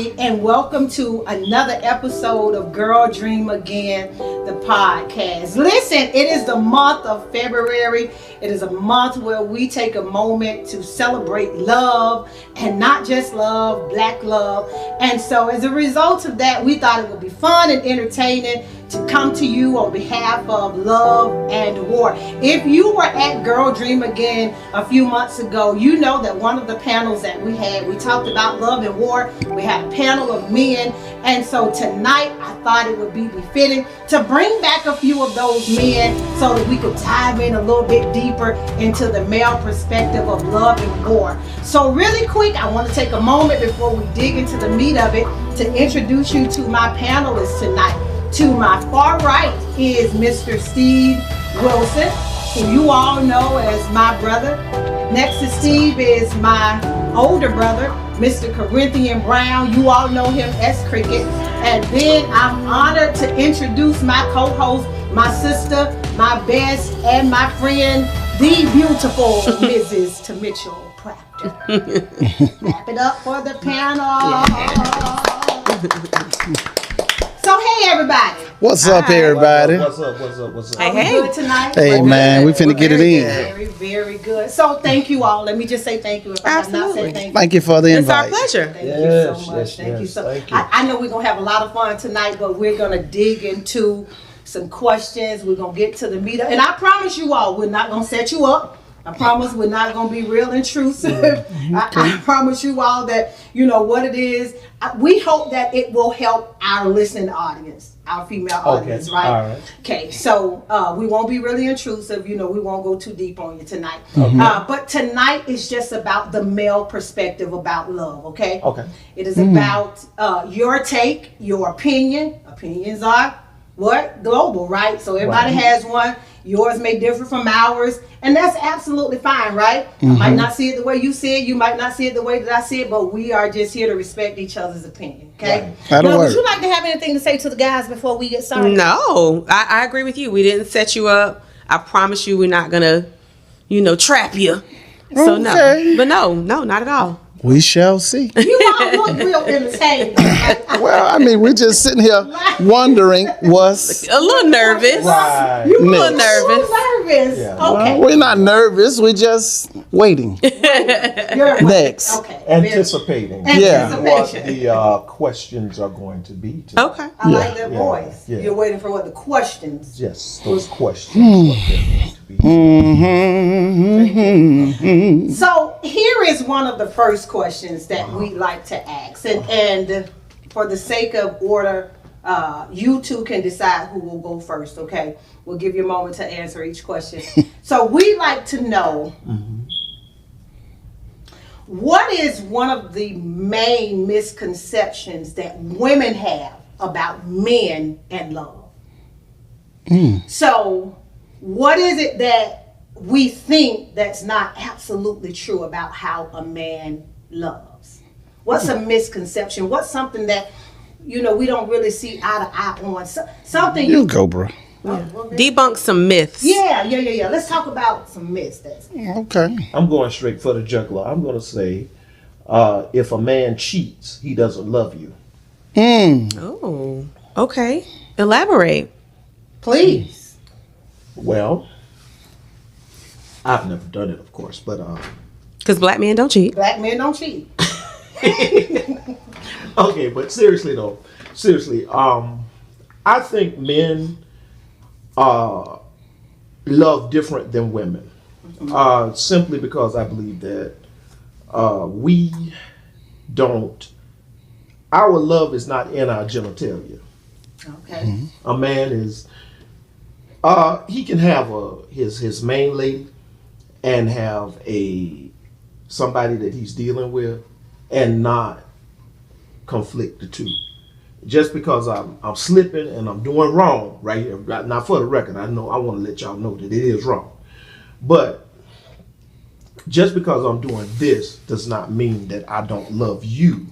everybody, and welcome to another episode of Girl Dream Again, the podcast. Listen, it is the month of February. It is a month where we take a moment to celebrate love, and not just love, black love. And so as a result of that, we thought it would be fun and entertaining to come to you on behalf of Love and War. If you were at Girl Dream Again a few months ago, you know that one of the panels that we had, we talked about love and war. We had a panel of men, and so tonight I thought it would be befitting to bring back a few of those men so that we could dive in a little bit deeper into the male perspective of love and war. So really quick, I want to take a moment before we dig into the meat of it to introduce you to my panelists tonight. To my far right is Mr. Steve Wilson, who you all know as my brother. Next to Steve is my older brother, Mr. Corinthian Brown. You all know him as Cricket. And then I'm honored to introduce my co-host, my sister, my best, and my friend, the beautiful Mrs. Mitchell Proctor. Wrap it up for the panel. So hey everybody. What's up everybody? What's up? Hey. Good tonight? Hey man, we finna get it in. Very, very good. So thank you all. Let me just say thank you. If I have not said thank you. Thank you for the invite. It's our pleasure. Thank you so much. Thank you so much. I know we're gonna have a lot of fun tonight, but we're gonna dig into some questions. We're gonna get to the meat of, and I promise you all, we're not gonna set you up. I promise we're not going to be real intrusive. I promise you all that, you know, what it is. We hope that it will help our listening audience, our female audience, right? All right? Okay, so we won't be really intrusive. You know, we won't go too deep on you tonight. Okay. But tonight is just about the male perspective about love, okay? Okay. It is about your take, your opinion. Opinions are what? Global, right? So everybody has one. Yours may differ from ours, and that's absolutely fine, right? I might not see it the way you see it, you might not see it the way that I see it, but we are just here to respect each other's opinion, okay? Right. Now, would you like to have anything to say to the guys before we get started? No, I agree with you. We didn't set you up. I promise you we're not going to, trap you. So Okay. no, not at all. We shall see. You all look real entertaining. Well, I mean, we're just sitting here wondering what's A little nervous. Right. You A little next. nervous. nervous. Yeah. Okay. We're not nervous. We're just waiting. You're Next. Okay. Anticipating Yeah. what Anticipation. the questions are going to be today. Okay. I like that Yeah. voice. Yeah. You're waiting for what the questions. Yes, those questions. What they're going to be. So here is one of the first questions that we like to ask, and for the sake of order, you two can decide who will go first. Okay, we'll give you a moment to answer each question. So we like to know what is one of the main misconceptions that women have about men and love. So what is it that we think that's not absolutely true about how a man loves? What's a misconception? What's something that, we don't really see eye to eye on? Something You go, bro. Debunk some myths. Yeah. Let's talk about some myths. Okay. I'm going straight for the juggler. I'm going to say, if a man cheats, he doesn't love you. Oh, okay. Elaborate. Please. Well, I've never done it, of course, but Because black men don't cheat. Black men don't cheat. okay, but seriously though, I think men love different than women, simply because I believe that we don't. Our love is not in our genitalia. Okay. A man is. He can have his main lady, and have somebody that he's dealing with, and not conflict the two. Just because I'm slipping and I'm doing wrong right here. Now, for the record, I want to let y'all know that it is wrong. But just because I'm doing this does not mean that I don't love you.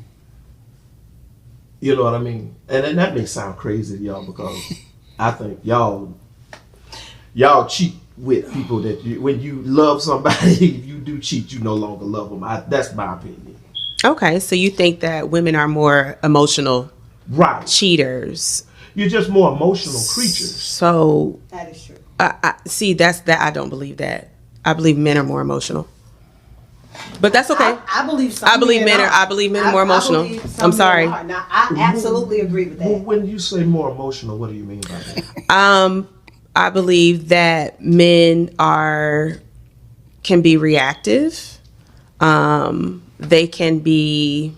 You know what I mean? And that may sound crazy to y'all, because I think y'all cheat with people that when you love somebody, if you do cheat, you no longer love them. That's my opinion. Okay, so you think that women are more emotional Right. cheaters. You're just more emotional creatures. So That is true. I see that's that I don't believe that. I believe men are more emotional. But that's okay. I believe some I believe men are. I believe men are more emotional. believe some I'm men sorry. are. Now, I absolutely agree with Well, that. when you say more emotional, what do you mean by that? I believe that men can be reactive. They can be,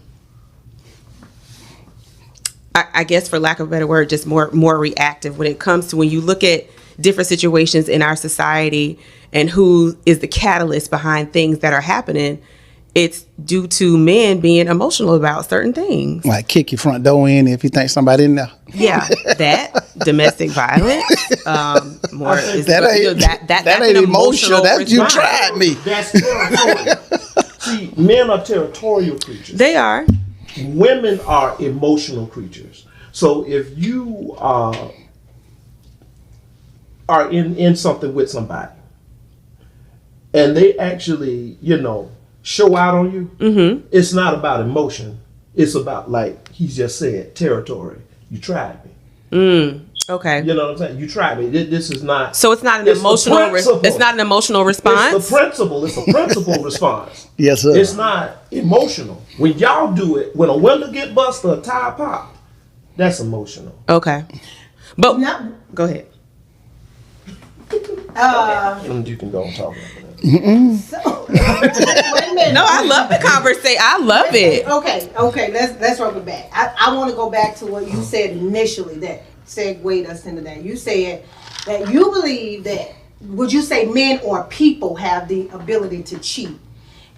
I guess, for lack of a better word, just more reactive when it comes to when you look at different situations in our society and who is the catalyst behind things that are happening. It's due to men being emotional about certain things. Like kick your front door in if you think somebody in there. Yeah, that domestic violence. More is, That ain't that's ain't an emotional. That's you response. tried me. That's territorial. See, men are territorial creatures. They are. Women are emotional creatures. So if you are in something with somebody and they actually, show out on you, it's not about emotion. It's about, like he just said, territory. You tried me. Okay. You know what I'm saying? You tried me. This is not. So it's not an It's the emotional. principle. It's not an emotional response. It's the principle. It's a principle response. Yes, sir. It's not emotional. When y'all do it, when a window get busted, a tire pop, that's emotional. Okay. But No, go ahead. And you can go and talk about that. so, wait a minute. No, I love the conversation. I love it. Okay. Let's roll it back. I want to go back to what you said initially that segued us into that. You said that you believe that. Would you say men or people have the ability to cheat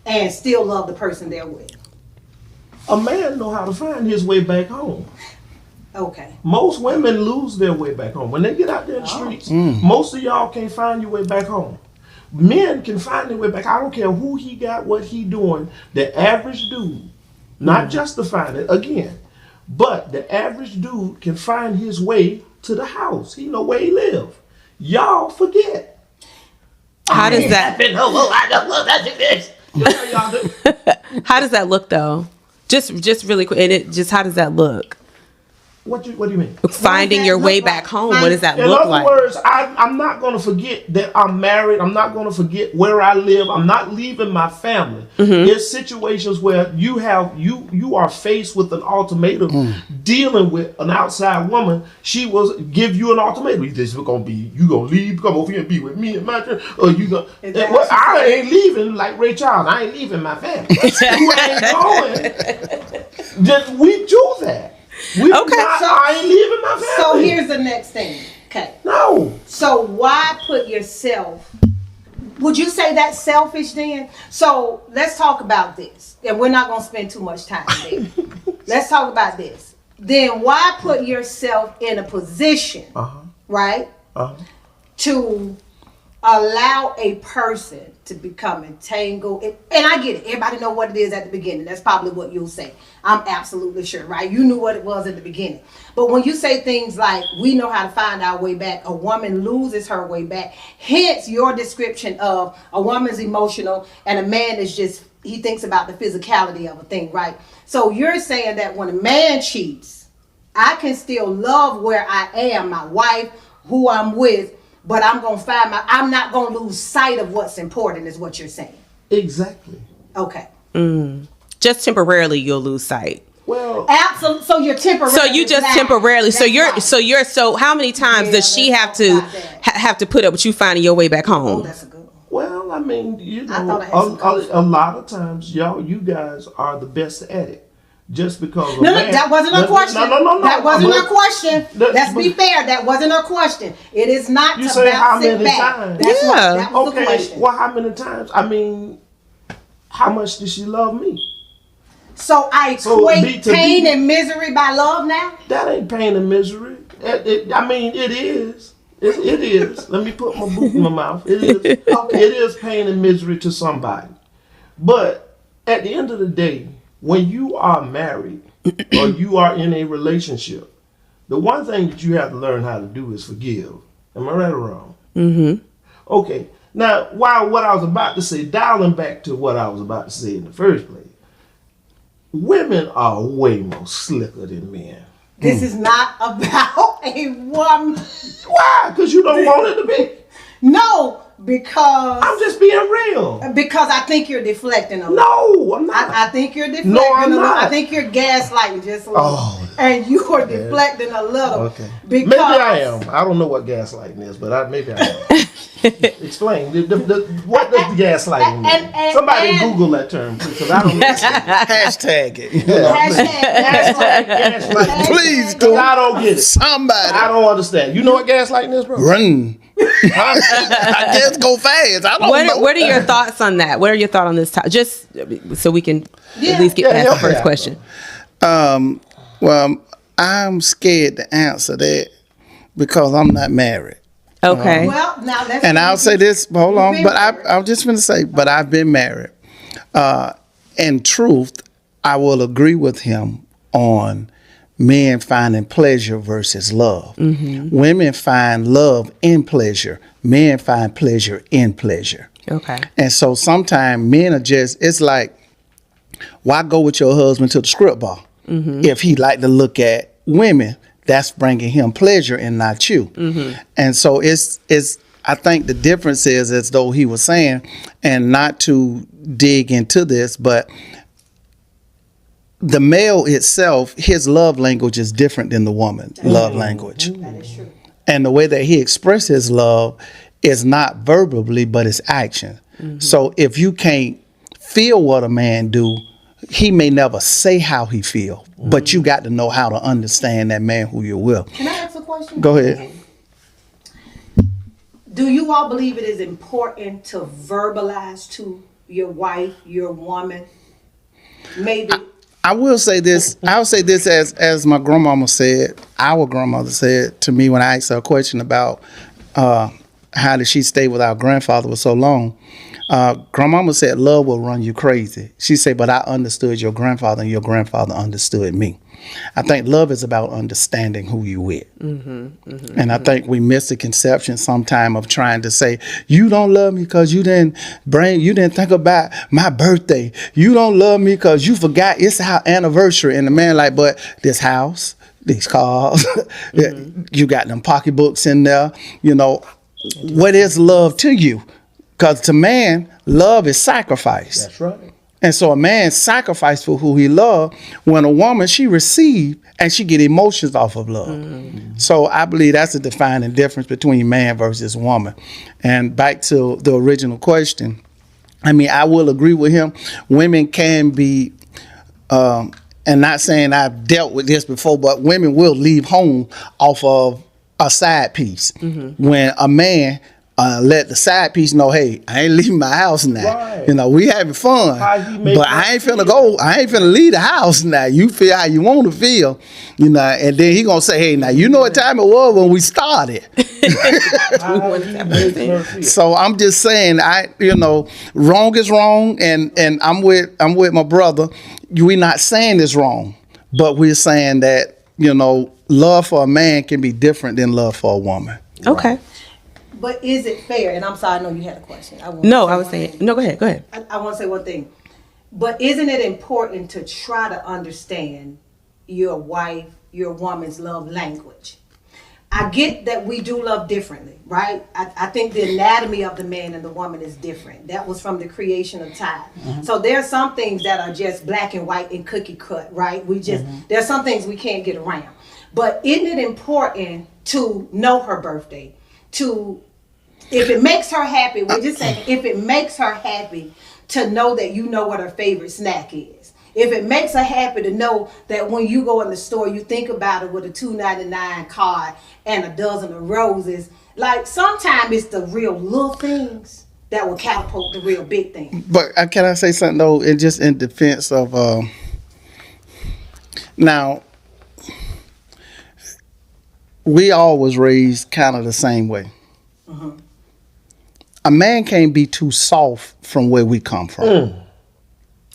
and still love the person they're with? A man know how to find his way back home. Okay. Most women lose their way back home. When they get out there in the streets, most of y'all can't find your way back home. Men can find their way back. I don't care who he got, what he doing. The average dude, not justifying it again, but the average dude can find his way to the house. He know where he live. Y'all forget. How does that? Y'all do. How does that look though? Just really quick. And how does that look? What do you mean? Finding your way back home. What does that In look other like? words, I'm not going to forget that I'm married. I'm not going to forget where I live. I'm not leaving my family. There's situations where you are faced with an ultimatum, dealing with an outside woman. She will give you an ultimatum. You gonna leave, come over here and be with me and my church, or you gonna? Well, I ain't leaving like Ray Charles. I ain't leaving my family. You ain't going. Just we do that. I ain't leaving my family. So here's the next thing. Okay. No. So why put yourself? Would you say that's selfish then? So let's talk about this, and we're not gonna spend too much time there. Let's talk about this. Then why put yourself in a position, right, to allow a person to become entangled? And I get it. Everybody know what it is at the beginning. That's probably what you'll say. I'm absolutely sure, right? You knew what it was at the beginning. But when you say things like, we know how to find our way back, a woman loses her way back, hence your description of a woman's emotional and a man is just, he thinks about the physicality of a thing, right? So you're saying that when a man cheats, I can still love where I am, my wife, who I'm with, but I'm going to I'm not going to lose sight of what's important is what you're saying. Exactly. Okay. Just temporarily, you'll lose sight. Well, Absolutely. So you're temporarily. So you just temporarily. So how many times does she have to have to put up with you finding your way back Oh, home? that's a good one. well, I mean, I thought I had some colors. a lot of times, you guys are the best at it. Just because. No, that wasn't a question. No. That wasn't a question. That- Let's be fair. That wasn't a question. It is not You to say how bounce it many back. times? That was the Okay. question. Well, how many times? I mean, how much does she love me? So I So equate pain and misery by love now? That ain't pain and misery. I mean, it is. It is. Let me put my boot in my mouth. It is. It is pain and misery to somebody. But at the end of the day, when you are married or you are in a relationship, the one thing that you have to learn how to do is forgive. Am I right or wrong? Mm-hmm. Okay. Now, what I was about to say, dialing back to what I was about to say in the first place, women are way more slicker than men. This is not about a woman. Why? Because you don't want it to be. No, because I'm just being real. I think you're deflecting a little. No, I'm not. I think you're deflecting I'm a little. not. I think you're gaslighting just a little. Oh. And you are deflecting a little. Okay. Because Maybe I am. I don't know what gaslighting is, but maybe I am. Explain. What does gaslighting mean? And Somebody Google that term, please, because I don't know. Hashtag it. Hashtag Gaslighting. Please Because do. I don't get it. Somebody I don't understand. You know what gaslighting is, bro? run. I guess go fast. I don't know. What are your thoughts on that? What are your thoughts on this topic? Just so we can at least get past the first question. Well, I'm scared to answer that because I'm not married. Okay. Well, now let's. And I'll say this, hold on, been but married. I'm just going to say, but I've been married. In truth, I will agree with him on men finding pleasure versus love. Women find love in pleasure. Men find pleasure in pleasure. Okay. And so sometimes men are just, it's like, why go with your husband to the strip bar? If he like to look at women, that's bringing him pleasure and not you. And so it's I think the difference is, as though he was saying, and not to dig into this, but the male itself, his love language is different than the woman's love language. That is true. And the way that he expresses his love is not verbally, but it's action. So if you can't feel what a man do, he may never say how he feel, but you got to know how to understand that man who you're with. Can I ask a question? Go ahead. Do you all believe it is important to verbalize to your wife, your woman? Maybe. I will say this. I'll say this as my grandmama said, our grandmother said to me when I asked her a question about how did she stay with our grandfather for so long. Grandmama said, love will run you crazy. She said, but I understood your grandfather and your grandfather understood me. I think love is about understanding who you with. And I think we miss the conception sometime of trying to say, you don't love me because you didn't think about my birthday. You don't love me because you forgot it's our anniversary. And the man like, but this house, these cars, you got them pocketbooks in there, you know, what is love to you? Because to man, love is sacrifice. That's right. And so a man sacrifice for who he loved. When a woman, she receive and she get emotions off of love. So I believe that's a defining difference between man versus woman. And back to the original question, I mean, I will agree with him. Women can be, and not saying I've dealt with this before, but women will leave home off of a side piece. When a man let the side piece know, hey, I ain't leaving my house now. Right. You know, we having fun, How he make but you I ain't finna feel. go. I ain't finna leave the house now. You feel how you want to feel, you know. And then he gonna say, hey, now you know what time it was when we started. So I'm just saying, wrong is wrong, and I'm with my brother. We're not saying it's wrong, but we're saying that love for a man can be different than love for a woman. Okay. But is it fair? And I'm sorry, I know you had a question. I was saying, no, go ahead. I want to say one thing. But isn't it important to try to understand your wife, your woman's love language? I get that we do love differently, right? I think the anatomy of the man and the woman is different. That was from the creation of time. So there are some things that are just black and white and cookie cut, right? There are some things we can't get around. But isn't it important to know her birthday? If it makes her happy, we're just saying, if it makes her happy to know that you know what her favorite snack is. If it makes her happy to know that when you go in the store, you think about it with a $2.99 card and a dozen of roses. Like, sometimes it's the real little things that will catapult the real big things. But can I say something, though, just in defense of, now, we all was raised kind of the same way. A man can't be too soft from where we come from.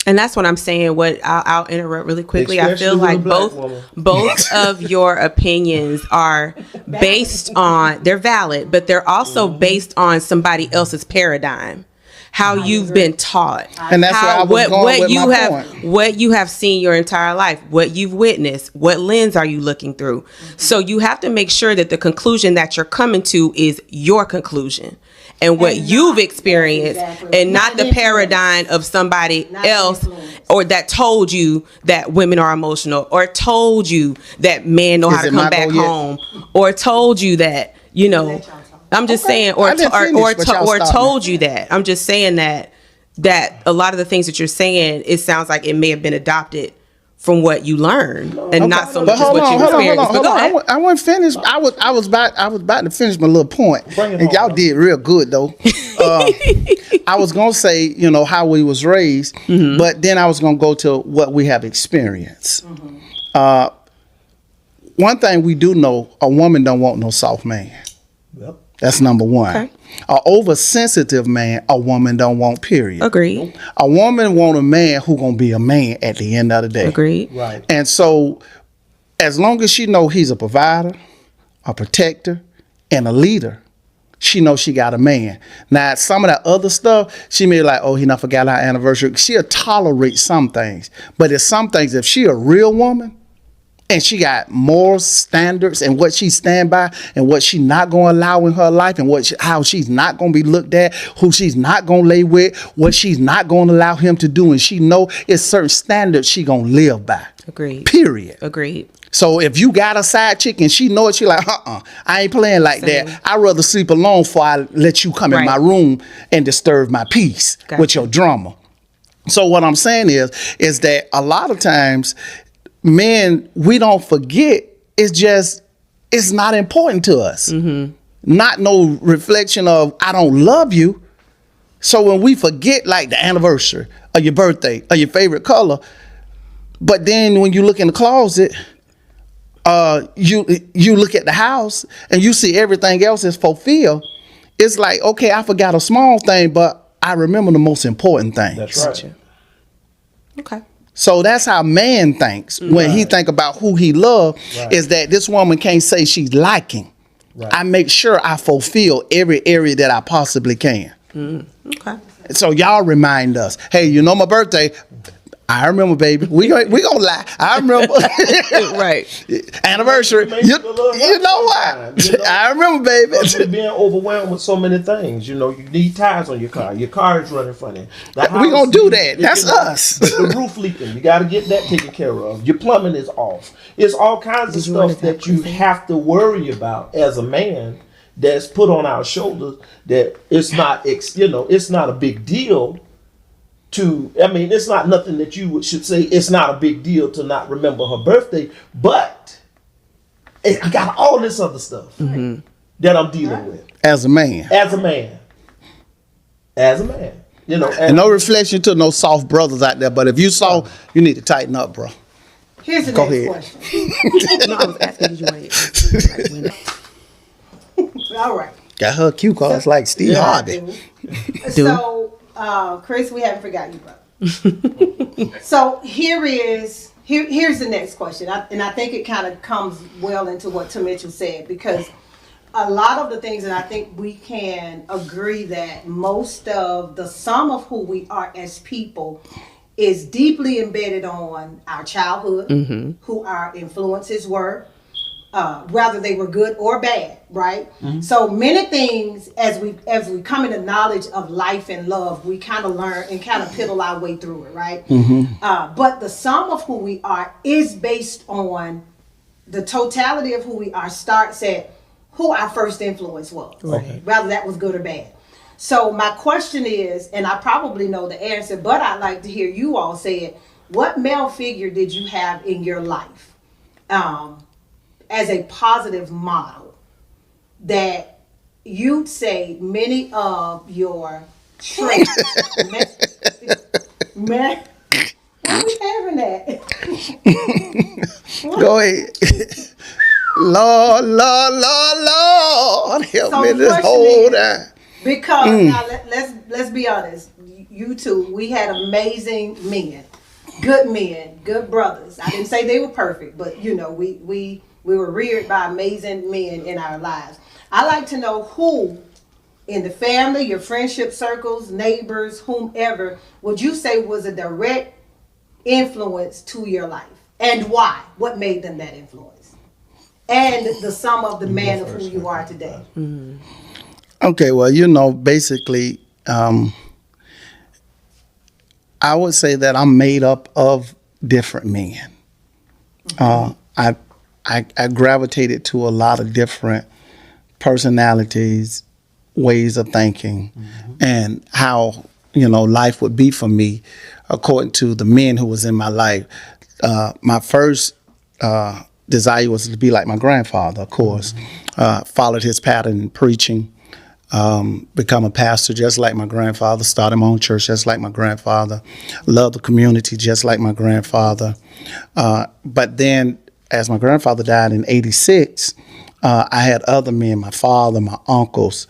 And that's what I'm saying. I'll interrupt really quickly. I feel Especially like with a black woman. both of your opinions are based on, they're valid, but they're also based on somebody else's paradigm. how you've been taught, And that's where I was going with you my have, point. what you have seen your entire life, what you've witnessed, what lens are you looking through. So you have to make sure that the conclusion that you're coming to is your conclusion and what And you've not- experienced, exactly. and Not not the influence. paradigm of somebody Not else, influence. or that told you that women are emotional, or told you that men know Is how to it my come back go yet? home, or told you that, you know, Let y'all talk. I'm just Okay. saying, I didn't finish, but y'all or started. told you that. I'm just saying that a lot of the things that you're saying, it sounds like it may have been adopted from what you learned, and not so much But as hold what on, you hold on, hold experienced. on, But hold go on. ahead. I wasn't finished. I was about to finish my little point. Bring it And on, y'all bro. did real good though. I was gonna say, you know, how we was raised, but then I was gonna go to what we have experienced. One thing we do know, a woman don't want no soft man. Yep. That's number one. Okay. A oversensitive man, a woman don't want, period. Agreed. A woman want a man who gonna be a man at the end of the day. Agreed. Right. And so, as long as she know he's a provider, a protector, and a leader, she knows she got a man. Now, some of that other stuff, she may be like, oh, he not forgot our anniversary. She'll tolerate some things. But there's some things, if she a real woman, and she got moral standards and what she stand by and what she not going to allow in her life and how she's not going to be looked at, who she's not going to lay with, what she's not going to allow him to do. And she know it's certain standards she going to live by. Agreed. Period. Agreed. So if you got a side chick and she know it, she like, I ain't playing like Same. that. I'd rather sleep alone before I let you come in Right. my room and disturb my peace with Gotcha. your drama. So what I'm saying is that a lot of times, men, we don't forget. It's not important to us. Not no reflection of I don't love you. So when we forget like the anniversary or your birthday or your favorite color, but then when you look in the closet, you look at the house and you see everything else is fulfilled. It's like, okay, I forgot a small thing, but I remember the most important thing. That's right. Okay. So that's how man thinks when he think about who he love, Right. is that this woman can't say she's liking. Right. I make sure I fulfill every area that I possibly can. Okay. So y'all remind us, hey, you know my birthday. I remember, baby. We gonna lie. I remember. Right. Anniversary. Make You, it a little you know what? sometimes, you know? I remember, baby. You're being overwhelmed with so many things. You know, you need tires on your car. Your car is running funny. The We gonna do needs- that. That's us. The roof leaking. You got to get that taken care of. Your plumbing is off. It's all kinds of you want stuff to that you have to worry about as a man. That's put on our shoulders. That it's not. It's not a big deal. It's not nothing that you should say. It's not a big deal to not remember her birthday, but I got all this other stuff that I'm dealing with As a man. as a man. And no reflection to no soft brothers out there, but if you soft, you need to tighten up, bro. Here's the Go next ahead. question. No, I was asking, did you want it? All right. Got her cue cards like Steve Harvey. So, Chris, we haven't forgotten you, brother. So here's the next question, and I think it kind of comes well into what Tim Mitchell said, because a lot of the things that I think we can agree that most of the sum of who we are as people is deeply embedded on our childhood, who our influences were, whether they were good or bad, right? So many things as we come into knowledge of life and love, we kind of learn and kind of piddle our way through it, right? But the sum of who we are is based on the totality of who we are starts at who our first influence was, whether that was good or bad. So my question is, and I probably know the answer, but I'd like to hear you all say it. What male figure did you have in your life as a positive model that you'd say many of your traits? man, why are we having that? Go ahead. Lord, help So me the this question whole is- time. Because now let's be honest, you two, we had amazing men, good brothers. I didn't say they were perfect, but we were reared by amazing men in our lives. I like to know who in the family, your friendship circles, neighbors, whomever, would you say was a direct influence to your life? And why? What made them that influence? And the sum of the man of who you are today. Okay, well, basically, I would say that I'm made up of different men. I gravitated to a lot of different personalities, ways of thinking, and how life would be for me according to the men who was in my life. My first desire was to be like my grandfather, of course. Followed his pattern in preaching. Become a pastor just like my grandfather, started my own church just like my grandfather, love the community just like my grandfather. But then as my grandfather died in 86, I had other men, my father, my uncles,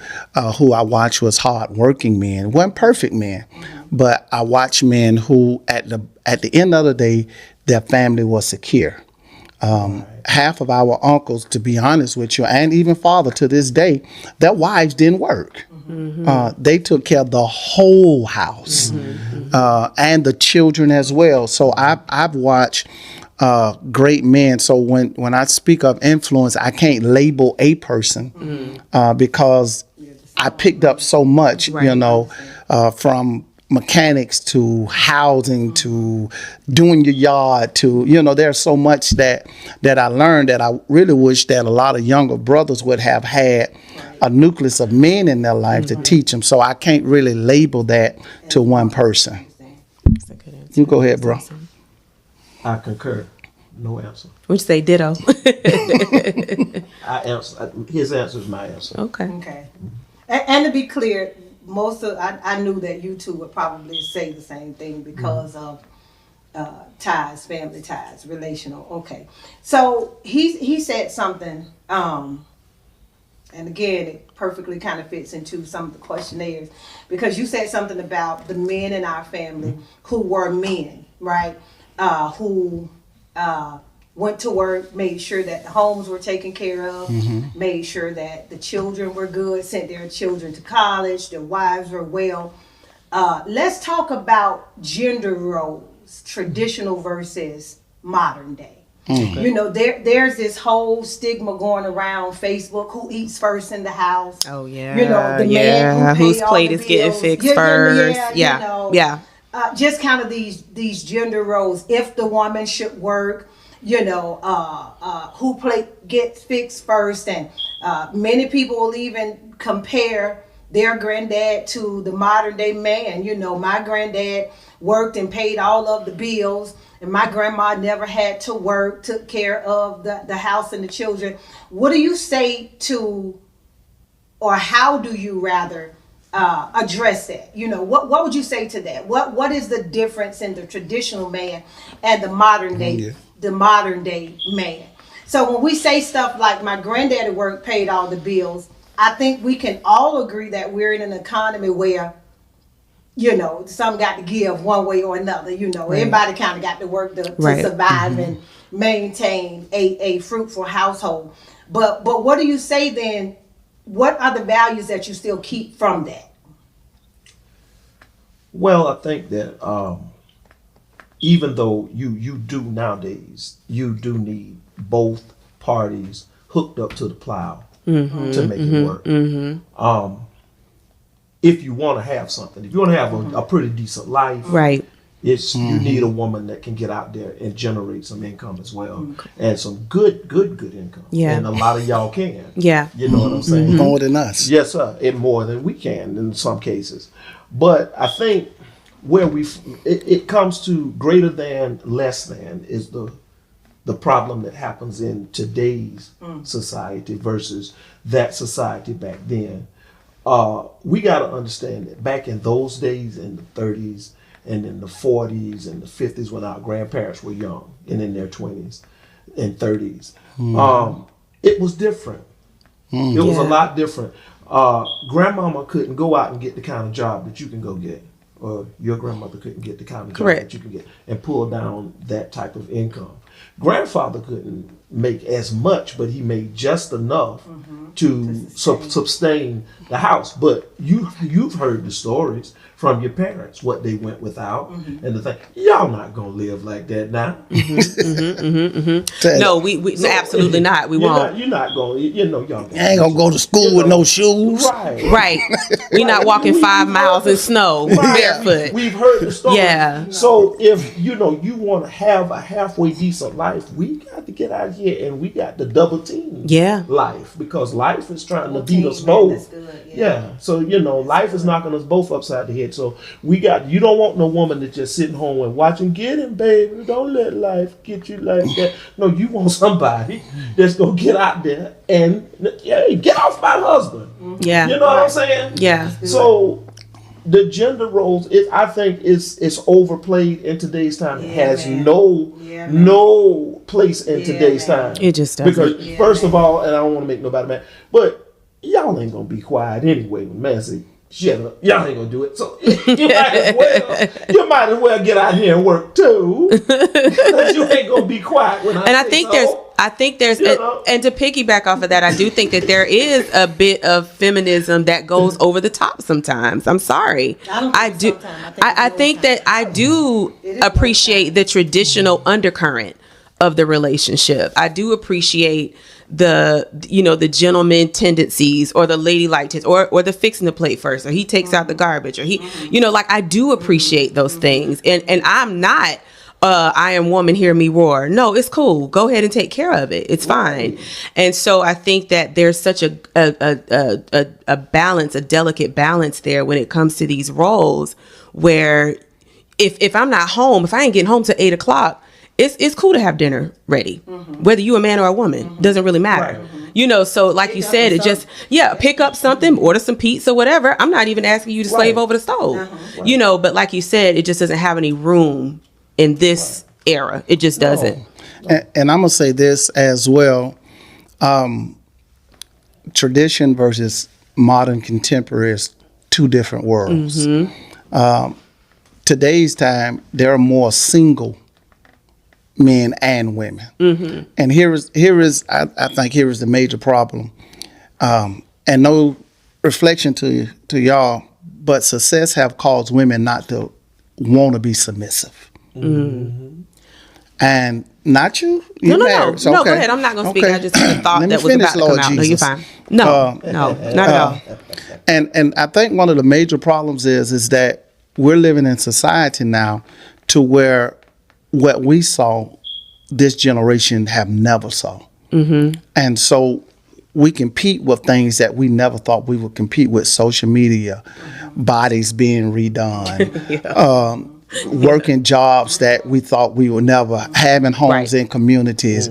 who I watched was hard-working men, weren't perfect men, but I watched men who at the end of the day, their family was secure. Half of our uncles, to be honest with you, and even father to this day, their wives didn't work. They took care of the whole house and the children as well. So I've watched great men. So when I speak of influence, I can't label a person because I picked up so much, from mechanics to housing to doing your yard to there's so much that I learned that I really wish that a lot of younger brothers would have had a nucleus of men in their life to teach them. So I can't really label that to one person. That's a good answer. You go ahead, bro. I concur. No answer. Would you say ditto? I answer. His answer is my answer. Okay. Okay. And to be clear, I knew that you two would probably say the same thing because of ties, family ties, relational. Okay. So he said something, and again, it perfectly kind of fits into some of the questionnaires because you said something about the men in our family who were men, right? Who went to work, made sure that the homes were taken care of, made sure that the children were good, sent their children to college, their wives were well. Let's talk about gender roles, traditional versus modern day. Okay. There's this whole stigma going around Facebook, who eats first in the house. Oh, yeah. The man who whose pay all plate the is getting bills. fixed first. Yeah. Just kind of these gender roles. If the woman should work, who plate gets fixed first, and many people will even compare their granddad to the modern day man. My granddad worked and paid all of the bills, and my grandma never had to work, took care of the house and the children. What do you say to, or how do you rather address that? What would you say to that? What is the difference in the traditional man and the modern day man? So when we say stuff like my granddaddy work paid all the bills, I think we can all agree that we're in an economy where some got to give one way or another. Right. Everybody kind of got to work to survive and maintain a fruitful household. But what do you say then? What are the values that you still keep from that? Well, I think that even though you do nowadays, you do need both parties hooked up to the plow to make it work. If you want to have something, if you want to have a pretty decent life, right? You need a woman that can get out there and generate some income as well, and some good income. Yeah, and a lot of y'all can. Yeah, you know what I'm saying. More than us. Yes, sir. And more than we can in some cases. But I think where it comes to greater than, less than is the problem that happens in today's society versus that society back then. We got to understand that back in those days, in the 30s and in the 40s and the 50s, when our grandparents were young and in their 20s and 30s, it was different. It was a lot different. Grandmama couldn't go out and get the kind of job that you can go get, or your grandmother couldn't get the kind of job that you can get and pull down that type of income. Grandfather couldn't make as much, but he made just enough to sustain the house. But you've heard the stories from your parents, what they went without, and the thing. Y'all not gonna live like that now. No, we absolutely not. We won't. You're not gonna. Y'all ain't gonna go to school with no shoes. Right. We not walking 5 miles in snow barefoot. We've heard the story. Yeah. So if you want to have a halfway decent life, we got to get out here and we got to double team. Yeah. Life, because life is trying to beat us both. Yeah. So life is knocking us both upside the head. So you don't want no woman that's just sitting home and watching. Get him, baby. Don't let life get you like that. No, you want somebody that's gonna get out there and get off my husband. Yeah. You know what I'm saying? Yeah. So the gender roles, I think, is overplayed in today's time. It has no place in today's time. It just doesn't. Because first of all, and I don't want to make nobody mad, but y'all ain't gonna be quiet anyway when man say, shut up, y'all ain't gonna do it. So you might as well get out here and work too. Because you ain't gonna be quiet when I think there's and to piggyback off of that, I do think that there is a bit of feminism that goes over the top sometimes. I'm sorry. I think that I do appreciate the traditional undercurrent of the relationship. I do appreciate the gentleman tendencies, or the ladylike tendencies, or the fixing the plate first, or he takes out the garbage, or he, I do appreciate those things. And I'm not, I am woman, hear me roar. No, it's cool. Go ahead and take care of it. It's fine. And so I think that there's such a balance, a delicate balance there when it comes to these roles, where if I'm not home, if I ain't getting home till 8:00, it's cool to have dinner ready, whether you a man or a woman, doesn't really matter. Right. So like you said, it just, pick up something, order some pizza, whatever. I'm not even asking you to slave over the stove, but like you said, it just doesn't have any room in this era. It just doesn't. And I'm going to say this as well. Tradition versus modern contemporary is two different worlds. Today's time, there are more single men and women. And here is I think here is the major problem. And no reflection to y'all, but success have caused women not to want to be submissive. And not you. No, go ahead. I'm not going to speak. I just had a thought that was about to come out. No, you're fine. No, not at all. And I think one of the major problems is that we're living in society now to where what we saw, this generation have never saw. And so we compete with things that we never thought we would compete with. Social media, bodies being redone, working jobs that we thought we would never, having homes in communities.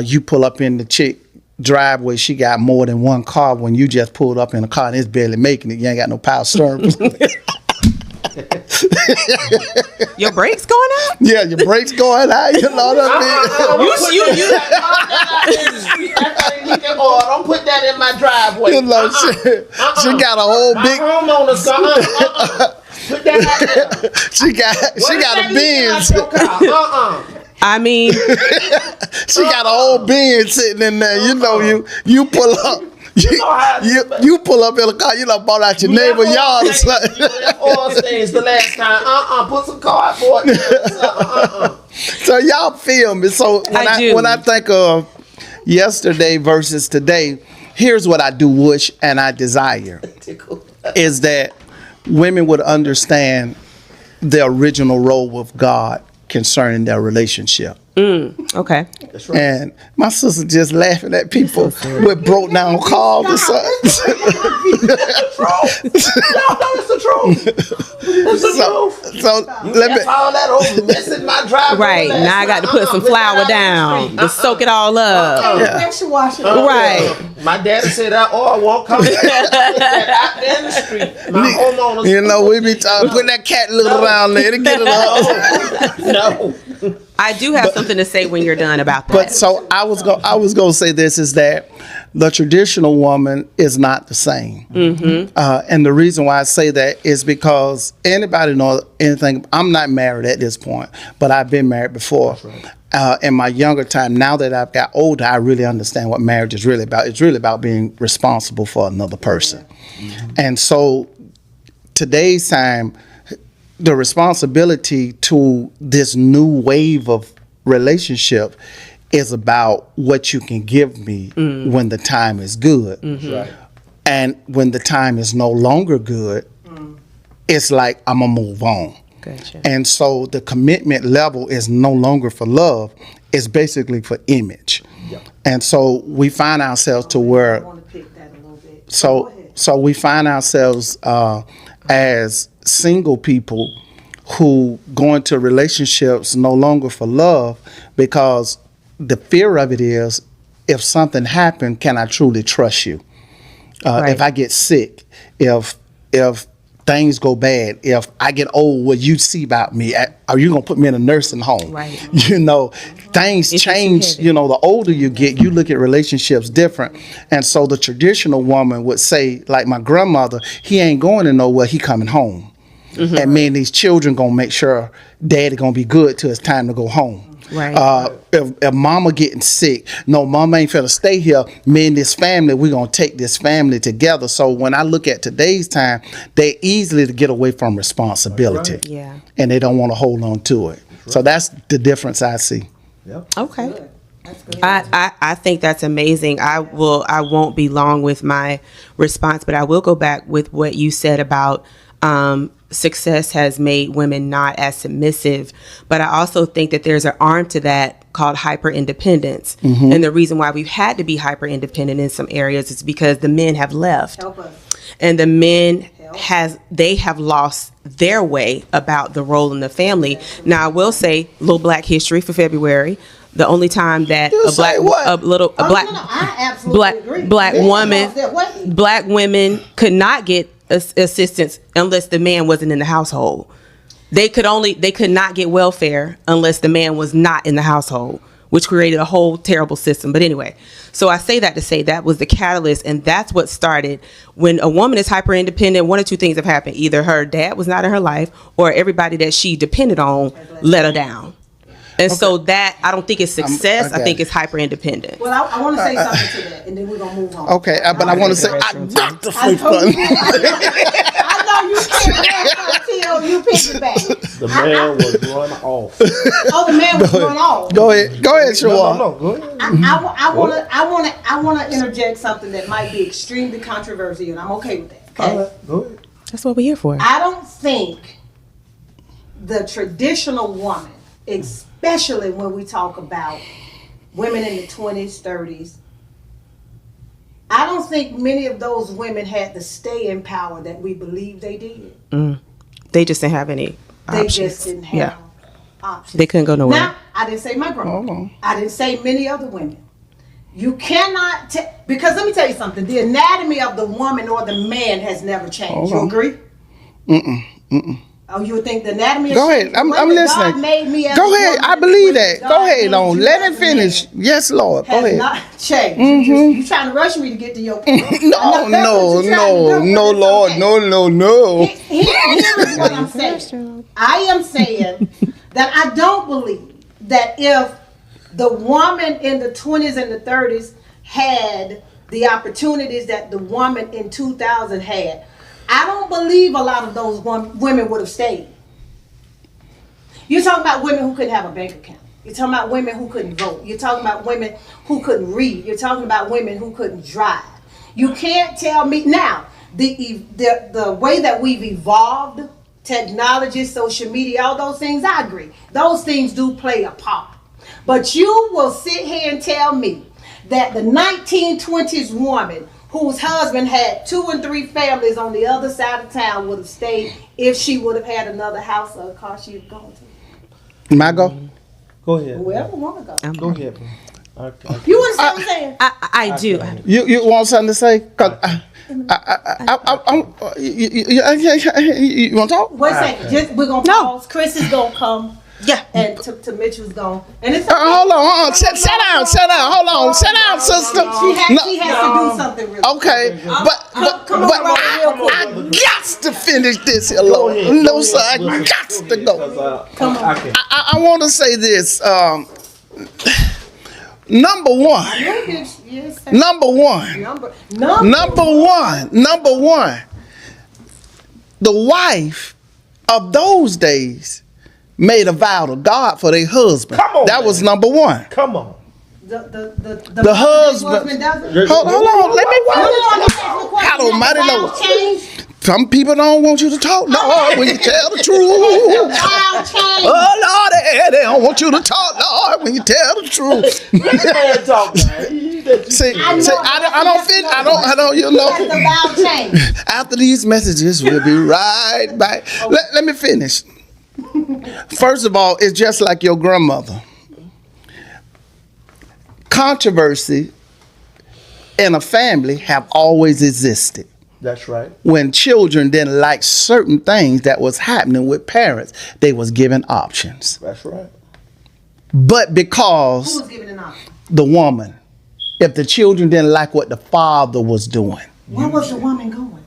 You pull up in the chick driveway, she got more than one car when you just pulled up in a car and it's barely making it. You ain't got no power steering. Your brakes going out? Yeah, your brakes going out. You know what I mean? Don't put that in my driveway. She got a whole big homeowner's put that out there. She got a Benz. I mean, she got a whole Benz sitting in there. You pull up. You pull up in a car, bought out your neighbor yard or something. You left oil stains the last time. Put some cardboard. So y'all feel me. So when I think of yesterday versus today, here's what I do wish and I desire is that women would understand the original role with God concerning their relationship. Okay. That's right. And my sister just laughing at people with broke down cars or something. It's the truth. It's the truth. So let me all that old mess in my driveway. Right. Now I got to put some flour down to soak it all up. Pressure washer. Right. My daddy said that oil won't come out there in the street. My homeowners. We be talking, put that cat little around there to get it up. No. I do have something to say when you're done about that. But so I was going to say this is that the traditional woman is not the same. And the reason why I say that is because anybody know anything, I'm not married at this point, but I've been married before. Right. in my younger time, now that I've got older, I really understand what marriage is really about. It's really about being responsible for another person. And so today's time, the responsibility to this new wave of relationship is about what you can give me when the time is good. Right. And when the time is no longer good, it's like I'm gonna move on. Gotcha. And so the commitment level is no longer for love, it's basically for image. Yep. And so we find ourselves to where I want to pick that a little bit. Go so ahead. so we find ourselves as single people who go into relationships no longer for love, because the fear of it is, if something happened, can I truly trust you? Right. If I get sick, if things go bad, if I get old, what you see about me, are you gonna put me in a nursing home? Right. You know, things It's change. heavy. You know, the older you get, you look at relationships different. And so the traditional woman would say, like my grandmother, he ain't going to nowhere, he coming home. And me and these children gonna make sure daddy gonna be good till it's time to go home. Right. If mama getting sick, no, mama ain't finna stay here. Me and this family, we gonna take this family together. So when I look at today's time, they easily to get away from responsibility. Right. Yeah. And they don't want to hold on to it. So that's the difference I see. Yep. Okay. Good. That's good. I think that's amazing. I won't be long with my response, but I will go back with what you said about success has made women not as submissive. But I also think that there's an arm to that called hyper independence. And the reason why we've had to be hyper independent in some areas is because the men have left. Help us. And the men have lost their way about the role in the family. Now I will say, little Black History for February. The only time that You say what? I absolutely agree. black They woman, lost their way. black women could not get assistance unless the man wasn't in the household. They could not get welfare unless the man was not in the household, which created a whole terrible system. But anyway, so I say that to say that was the catalyst, and that's what started. When a woman is hyper independent, one or two things have happened. Either her dad was not in her life, or everybody that she depended on let her down. And so that, I don't think it's success. okay. I think it's hyper independent. Well, I want to say something to that, and then we're gonna move on. Okay, but I want to say, I got the free fun. I know you can't until you pick it back. The man was run off. Oh, the man was run off. Go ahead, Shawar. No, go ahead. I want to interject something that might be extremely controversial, and I'm okay with that. Okay. All right, go ahead. That's what we're here for. I don't think the traditional woman, especially when we talk about women in the 20s, 30s, I don't think many of those women had the staying power that we believe they did. They just didn't have any They options. just didn't have options. They couldn't go nowhere. Now, I didn't say my grandma. Hold on. I didn't say many other women. You cannot because let me tell you something. The anatomy of the woman or the man has never changed. Hold You on. agree? Oh, you would think the anatomy? Go ahead, I'm listening. God made me as Go a add. woman, I believe the way that. God Go ahead made on. you Let as it a man finish. Yes, Lord. Go has ahead. not changed. You trying to rush me to get to your point. No, That's what you're trying to do, but it's Lord, okay. no. Here is what I'm saying. I am saying that I don't believe that if the woman in the 20s and the 30s had the opportunities that the woman in 2000 had, I don't believe a lot of those women would have stayed. You're talking about women who couldn't have a bank account. You're talking about women who couldn't vote. You're talking about women who couldn't read. You're talking about women who couldn't drive. You can't tell me now the way that we've evolved, technology, social media, all those things. I agree. Those things do play a part. But you will sit here and tell me that the 1920s woman whose husband had 2 and 3 families on the other side of town would have stayed if she would have had another house or a car she had gone to. Am I go? Go ahead. Whoever want to go. Go ahead. You understand what I'm saying? I do. You want something to say? 'Cause you want to talk? Wait a second. We're going to pause. Chris is going to come. Yeah. And to Mitchell's gone. And it's okay. Hold on. Sit down. Hold on. Sit down, sister. She has to do something real quick. Okay, but come on, real quick. I got to finish this here, Lord. No, sir, I got to go. Come on. I want to say this. number one. Yes, sir. Number one. Number one. The wife of those days made a vow to God for their husband. Come on, that was man. number one. Come on. The husband. Hold on, let me watch. God Almighty Lord. Some people don't want you to talk, Lord, when you tell the truth. Oh, Lord, they don't want you to talk, Lord, when you tell the truth. Let the man talk, man. See, I don't, you know. After these messages, we'll be right back. Let me finish. First of all, it's just like your grandmother. Controversy in a family have always existed. That's right. When children didn't like certain things that was happening with parents, they was given options. That's right. But because Who was given an option? the woman, if the children didn't like what the father was doing, Where was the woman going?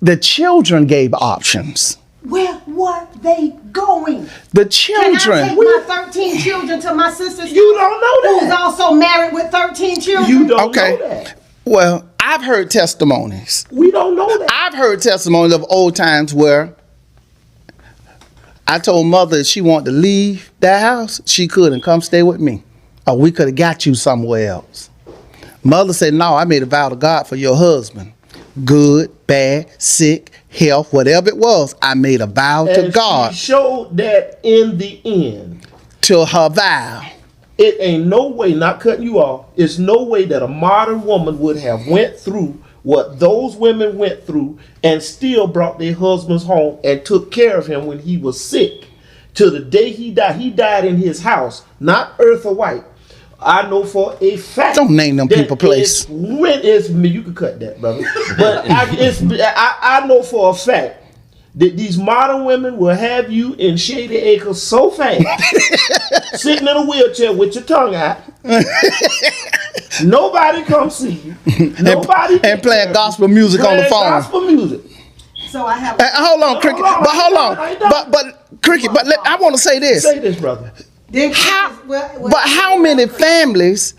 the children gave options. Where were they going? The Can I children. take my 13 children to my sister's You don't know who's that. also married with 13 children? You don't Okay. know that. Well, I've heard testimonies. We don't know that. I've heard testimonies of old times where I told mother if she wanted to leave that house, she could and come stay with me. Or we could have got you somewhere else. Mother said, no, I made a vow to God for your husband. Good, bad, sick, health, whatever it was, I made a vow to And God. she showed that in the end. To her vow. It ain't no way, not cutting you off, it's no way that a modern woman would have went through what those women went through and still brought their husbands home and took care of him when he was sick. Till the day he died. He died in his house, not Eartha White. I know for a fact. Don't name them that people, place. you can cut that, brother. But I know for a fact that these modern women will have you in Shady Acres so fast, sitting in a wheelchair with your tongue out. Nobody come see you. Nobody and playing gospel music on the phone. Gospel music. So I have. Hold on, Cricket. Hold on, But hold right on. now. But Cricket. But I want to say this. Say this, brother. But how many families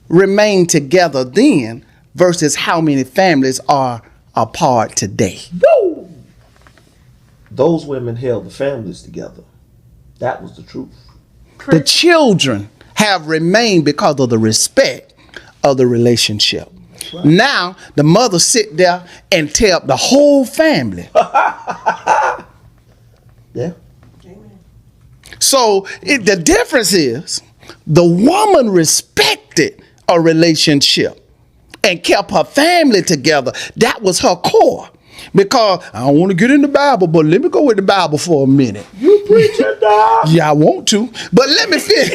remain together then versus how many families are apart today? Woo! Those women held the families together. That was the truth. The children have remained because of the respect of the relationship. Right. Now the mother sit there and tear up the whole family. Yeah. So the difference is the woman respected a relationship and kept her family together. That was her core. Because I don't want to get in the Bible, but let me go with the Bible for a minute. You preaching, dog? Yeah, I want to, but let me finish.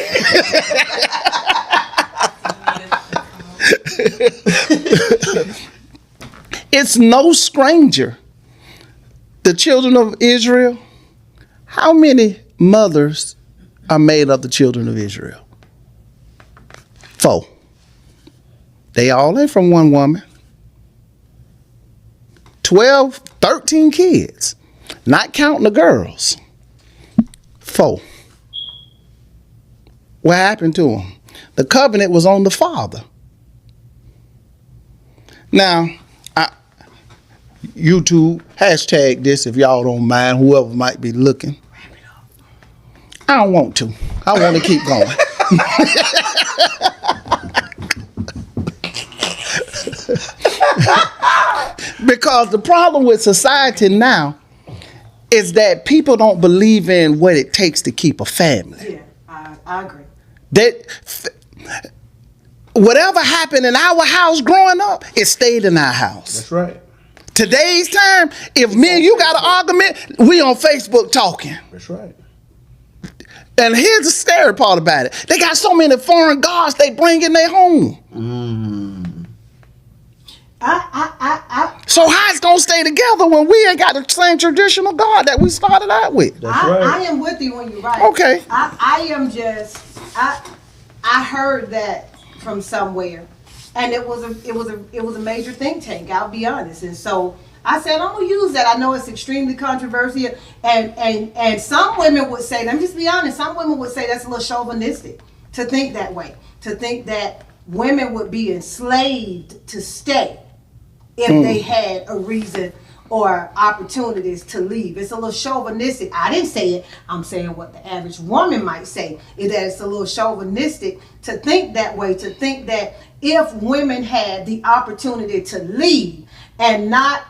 It's no stranger. The children of Israel, how many mothers are made of the children of Israel? 4. They all ain't from one woman. 12, 13 kids, not counting the girls. 4. What happened to them? The covenant was on the father. Now, YouTube, hashtag this if y'all don't mind, whoever might be looking. I don't want to. I want to keep going. Because the problem with society now is that people don't believe in what it takes to keep a family. Yeah, I agree. Whatever happened in our house growing up, it stayed in our house. That's right. Today's time, if me and you got an argument, we on Facebook talking. That's right. And here's the scary part about it. They got so many foreign gods they bring in their home. So how it's going to stay together when we ain't got the same traditional God that we started out with? That's right. I am with you when you're right. Okay. I am just, I heard that from somewhere. And it was a major think tank, I'll be honest. And so I said, I'm gonna use that. I know it's extremely controversial, and some women would say, let me just be honest, some women would say that's a little chauvinistic to think that way, to think that women would be enslaved to stay if they had a reason or opportunities to leave. It's a little chauvinistic. I didn't say it. I'm saying what the average woman might say is that it's a little chauvinistic to think that way, to think that if women had the opportunity to leave and not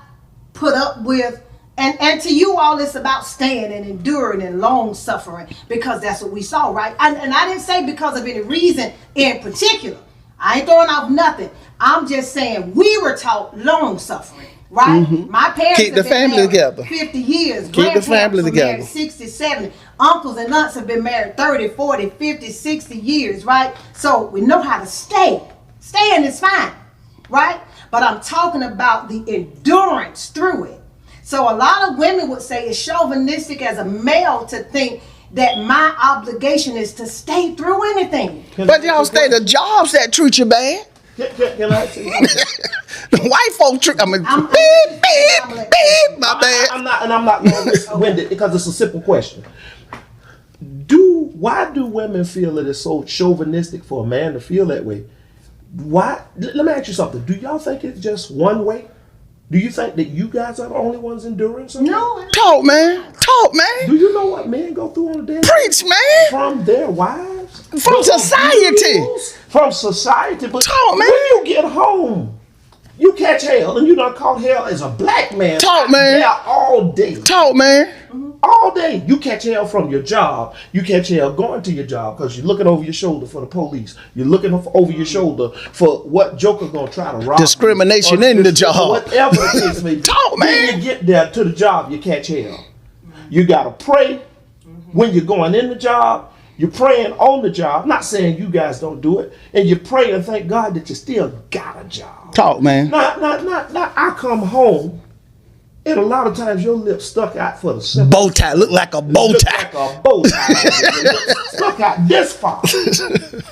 put up with, and to you all, it's about staying and enduring and long suffering, because that's what we saw, right? And I didn't say because of any reason in particular. I ain't throwing off nothing. I'm just saying we were taught long suffering. Right? My parents Keep the have been family married together. 50 years. Keep the family Grandparents were together. married 60, 70. Uncles and aunts have been married 30, 40, 50, 60 years, right? So we know how to stay. Staying is fine, right? But I'm talking about the endurance through it. So a lot of women would say it's chauvinistic as a male to think that my obligation is to stay through anything. But y'all stay the jobs that treat you bad. Can I say something? The white folk treat. I mean, I'm my bad. I'm not going to win it because it's a simple question. Why do women feel that it's so chauvinistic for a man to feel that way? Why? Let me ask you something. Do y'all think it's just one way? Do you think that you guys are the only ones enduring something? No. Talk, man. Talk, man. Do you know what men go through on a daily? Preach, man. From their wives? From society. From society. But Talk, man. when you get home, you catch hell, and you done caught hell as a black man. Talk, man. Yeah, all day. Talk, man. All day. You catch hell from your job. You catch hell going to your job because you're looking over your shoulder for the police. You're looking over your shoulder for what joker gonna try to rob. Discrimination in the job. Whatever the case may be. Talk, man. When you get there to the job, you catch hell. You gotta pray when you're going in the job. You're praying on the job. Not saying you guys don't do it. And you pray and thank God that you still got a job. Talk, man. Not. I come home, and a lot of times your lips stuck out for the simple. Bow tie. Look like a bow Look tie. like a bow tie. Stuck out this far. And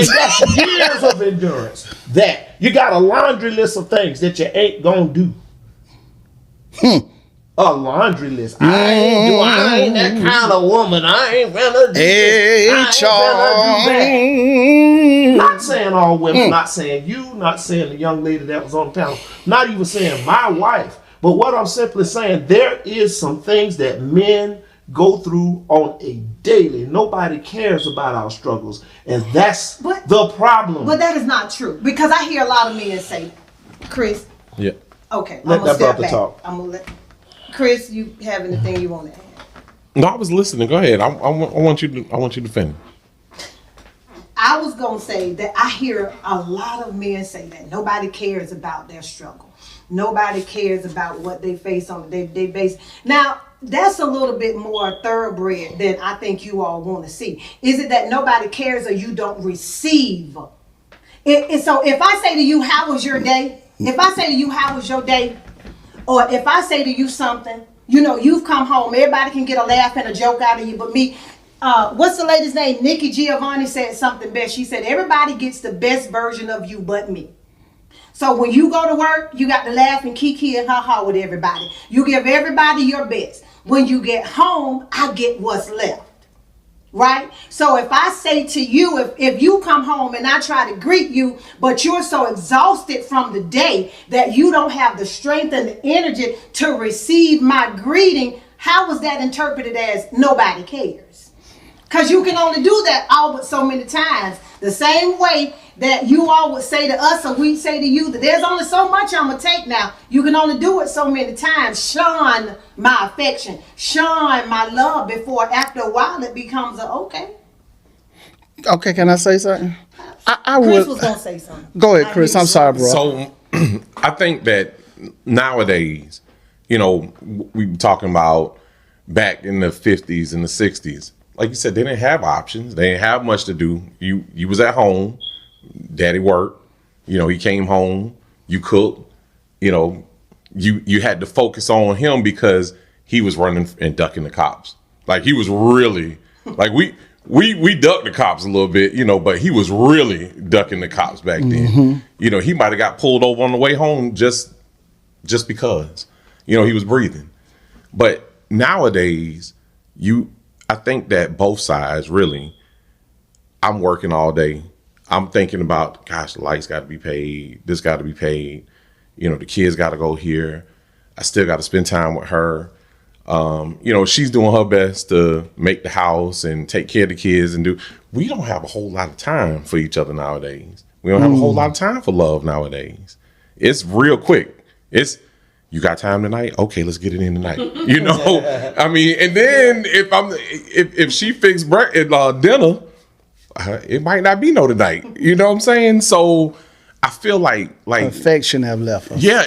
that's years of endurance. That you got a laundry list of things that you ain't gonna do. A laundry list. I ain't that kind of woman. I ain't gonna do this. I ain't gonna do that. Not saying all women, not saying you, not saying the young lady that was on the panel, not even saying my wife. But what I'm simply saying, there is some things that men go through on a daily. Nobody cares about our struggles. And that's the problem. But that is not true. Because I hear a lot of men say, Chris. Yeah. Okay. Let I'm gonna that brother step back. talk. I'm gonna let Chris, you have anything you want to add? No, I was listening. Go ahead. I want you to finish. I was gonna say that I hear a lot of men say that nobody cares about their struggle. Nobody cares about what they face on a day-to-day basis. Now, that's a little bit more thoroughbred than I think you all want to see. Is it that nobody cares or you don't receive? So if I say to you, how was your day? If I say to you, how was your day? Or if I say to you something, you know, you've come home, everybody can get a laugh and a joke out of you, but me. What's the lady's name? Nikki Giovanni said something best. She said, everybody gets the best version of you but me. So when you go to work, you got to laugh and kiki and ha-ha with everybody. You give everybody your best. When you get home, I get what's left. Right? So if I say to you, if you come home and I try to greet you, but you're so exhausted from the day that you don't have the strength and the energy to receive my greeting, how was that interpreted as nobody cares? Because you can only do that all but so many times. The same way that you all would say to us or we say to you that there's only so much I'm going to take now. You can only do it so many times. Shun my affection. Shun my love before after a while it becomes okay. Okay, can I say something? I Chris would. was going to say something. Go ahead, Chris. I'm sorry, bro. So I think that nowadays, you know, we were talking about back in the 50s and the 60s. Like you said, they didn't have options. They didn't have much to do. You was at home. Daddy worked. You know, he came home. You cooked. You know, you had to focus on him because he was running and ducking the cops. Like he was really like we ducked the cops a little bit, you know, but he was really ducking the cops back then. You know, he might have got pulled over on the way home just just because, he was breathing. But nowadays, I think that both sides really, I'm working all day. I'm thinking about, gosh, the lights got to be paid. This got to be paid. The kids got to go here. I still got to spend time with her. She's doing her best to make the house and take care of the kids we don't have a whole lot of time for each other nowadays. We don't have a whole lot of time for love nowadays. It's real quick. You got time tonight? Okay, let's get it in tonight. I mean, and then if she fixed dinner, it might not be no tonight. You know what I'm saying? So I feel like affection have left us. Yeah,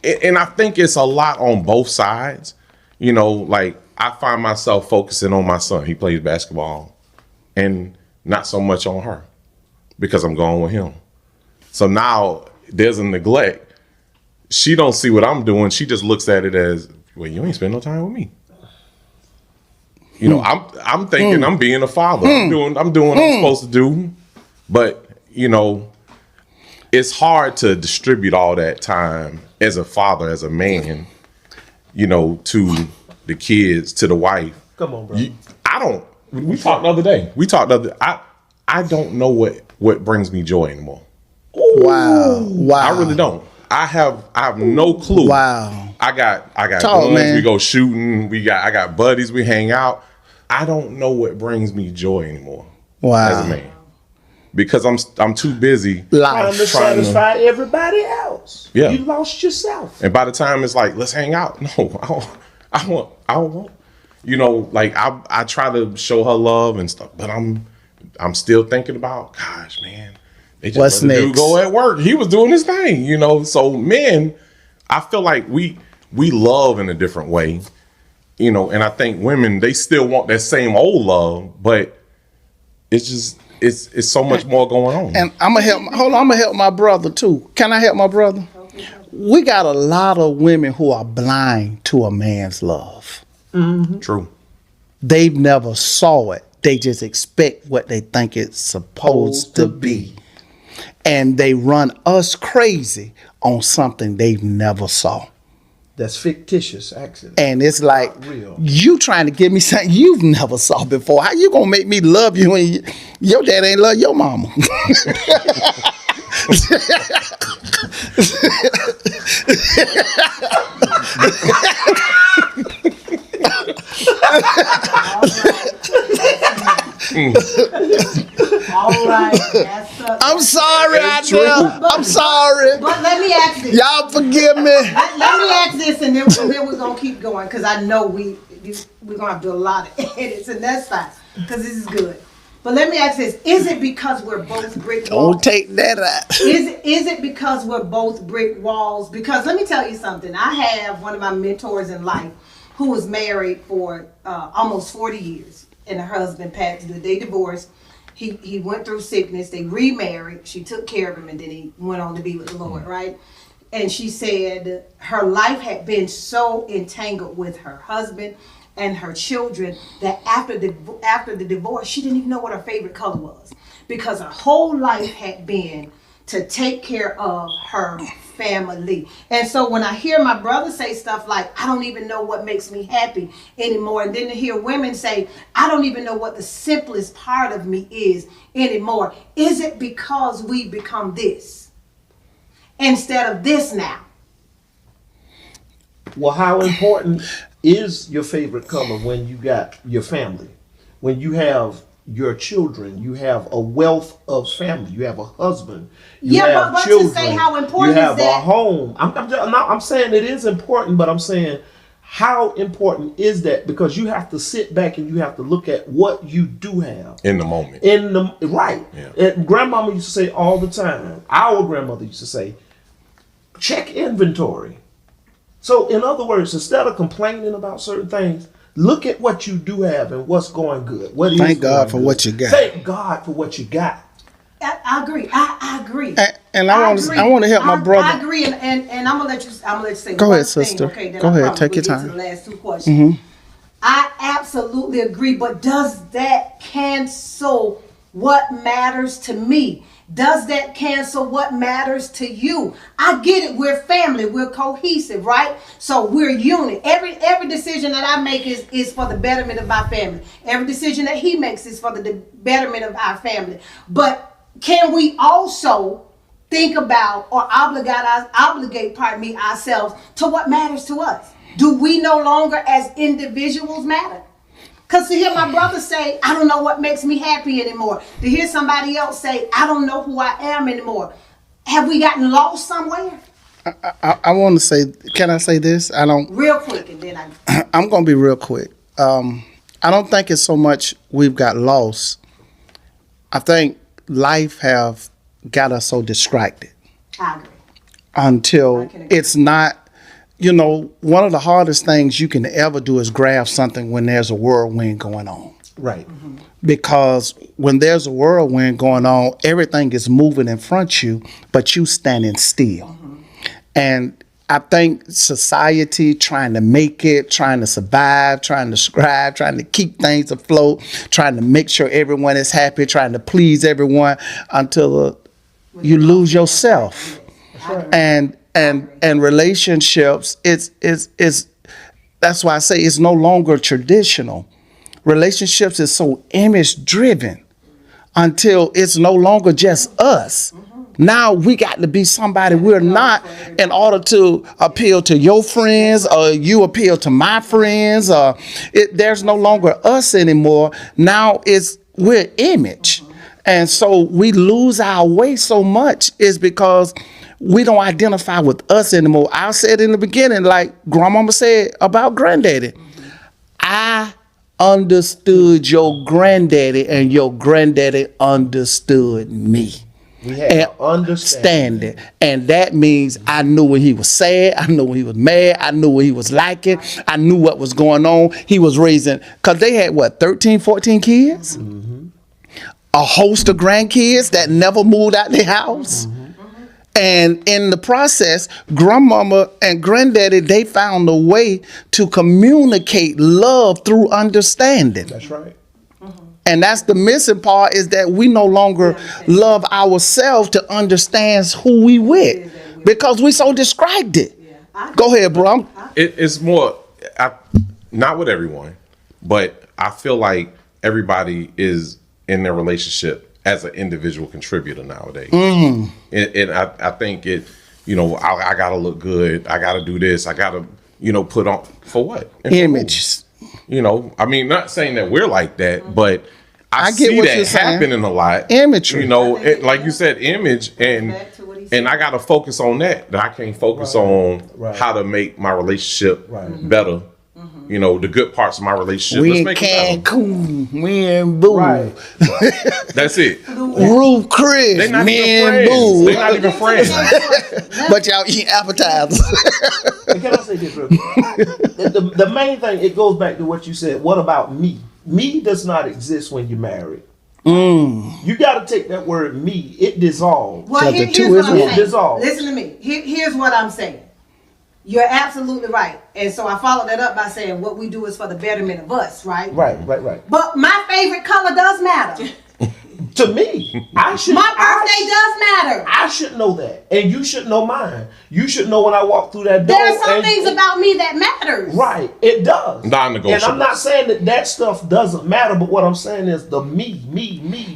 and I think it's a lot on both sides. I find myself focusing on my son. He plays basketball, and not so much on her because I'm going with him. So now there's a neglect. She don't see what I'm doing. She just looks at it as, well, you ain't spend no time with me. I'm thinking I'm being a father. I'm doing what I'm supposed to do. But, it's hard to distribute all that time as a father, as a man, to the kids, to the wife. Come on, bro. We talked the other day. I don't know what brings me joy anymore. Wow. I really don't. I have no clue. Wow. I got Talk, guns, man. we go shooting, I got buddies, we hang out. I don't know what brings me joy anymore. Wow. As a man. Because I'm too busy Trying to satisfy everybody else. Yeah. You lost yourself. And by the time it's like, let's hang out. No, I don't want. I try to show her love and stuff, but I'm still thinking about, gosh, man, they just What's let the dude next? go at work. He was doing his thing, So men, I feel like we love in a different way, and I think women, they still want that same old love, but it's just it's so much more going on. And I'm gonna help my brother too. Can I help my brother? We got a lot of women who are blind to a man's love. True. They've never saw it. They just expect what they think it's supposed to be. And they run us crazy on something they've never saw. That's fictitious, actually. And it's like, Not real. you trying to give me something you've never saw before. How you gonna make me love you when your dad ain't love your mama? All right. I'm sorry, It's I'm sorry. But let me ask this. Y'all forgive me. Let me ask this, and then we're gonna keep going because I know we're gonna have to do a lot of edits, and that's fine because this is good. But let me ask this: is it because we're both brick walls? Don't take that out. Is it because we're both brick walls? Because let me tell you something. I have one of my mentors in life who was married for almost 40 years, and her husband passed. They divorced. He went through sickness. They remarried. She took care of him, and then he went on to be with the Lord, right? And she said her life had been so entangled with her husband and her children that after the divorce, she didn't even know what her favorite color was, because her whole life had been to take care of her family. And so when I hear my brother say stuff like, I don't even know what makes me happy anymore, and then to hear women say, I don't even know what the simplest part of me is anymore, is it because we become this instead of this now? Well, how important is your favorite color when you got your family? When you have your children, you have a wealth of family, you have a husband, you have but children, to say how important you have is that? a home. I'm saying it is important, but I'm saying how important is that? Because you have to sit back and you have to look at what you do have In the moment. Right. Yeah. And grandmama used to say all the time, our grandmother used to say, check inventory. So in other words, instead of complaining about certain things, look at what you do have and what's going good. Thank God for what you got. Thank God for what you got. I agree. I agree. And I want to help my brother. I agree, and I'm gonna let you say. Go one ahead, thing, sister. Okay, then Go I ahead, promise take we'll your get time. to the last two questions. I absolutely agree, but does that cancel what matters to me? Does that cancel what matters to you? I get it. We're family. We're cohesive, right? So we're unit. Every decision that I make is for the betterment of my family. Every decision that he makes is for the betterment of our family. But can we also think about or obligate ourselves to what matters to us? Do we no longer as individuals matter? Because to hear my brother say, I don't know what makes me happy anymore. To hear somebody else say, I don't know who I am anymore. Have we gotten lost somewhere? I want to say, can I say this? I don't. Real quick, and then I'm going to be real quick. I don't think it's so much we've got lost. I think life have got us so distracted I agree. until it's not. You know, one of the hardest things you can ever do is grab something when there's a whirlwind going on. Right. Because when there's a whirlwind going on, everything is moving in front of you, but you standing still. And I think society trying to make it, trying to survive, trying to strive, trying to keep things afloat, trying to make sure everyone is happy, trying to please everyone until you lose yourself. And relationships, it's that's why I say it's no longer traditional. Relationships is so image driven until it's no longer just us. Now we got to be somebody we're not in order to appeal to your friends or you appeal to my friends. There's no longer us anymore. Now we're image. And so we lose our way so much is because we don't identify with us anymore. I said in the beginning, like Grandmama said about Granddaddy, I understood your granddaddy and your granddaddy understood me. We had understanding. And that means I knew when he was sad, I knew when he was mad, I knew what he was liking, I knew what was going on. He was raising, because they had 13, 14 kids? A host of grandkids that never moved out their house. And in the process, Grandmama and Granddaddy, they found a way to communicate love through understanding. That's right. And that's the missing part, is that we no longer love ourselves to understand who we with, because we so distracted. Go ahead, bro. It's more, not with everyone, but I feel like everybody is in their relationship as an individual contributor nowadays. And I think I gotta look good. I gotta do this. I gotta, put on, for what? Images. I mean, not saying that we're like that, but I get see what that you're saying. happening a lot. Imagery. Like you said, image, and I gotta focus on that. That I can't focus on how to make my relationship better. The good parts of my relationship. We Let's in make it better. Cancun, we in Boo. Right. That's it. Roof Chris, They're not me even and friends. Boo. They're not even friends. But y'all eat appetizers. And can I say this real quick? The main thing, it goes back to what you said. What about me? Me does not exist when you're married. You got to take that word me. It dissolves. Well, So the here's two what is I'm one. saying. Dissolve. Listen to me. Here's what I'm saying. You're absolutely right. And so I followed that up by saying what we do is for the betterment of us, right? Right. But my favorite color does matter. To me, My birthday does matter. I should know that, and you should know mine. You should know when I walk through that door. There are some things about me that matters. Right, it does. Non-negotiable. And I'm not saying that stuff doesn't matter, but what I'm saying is the me.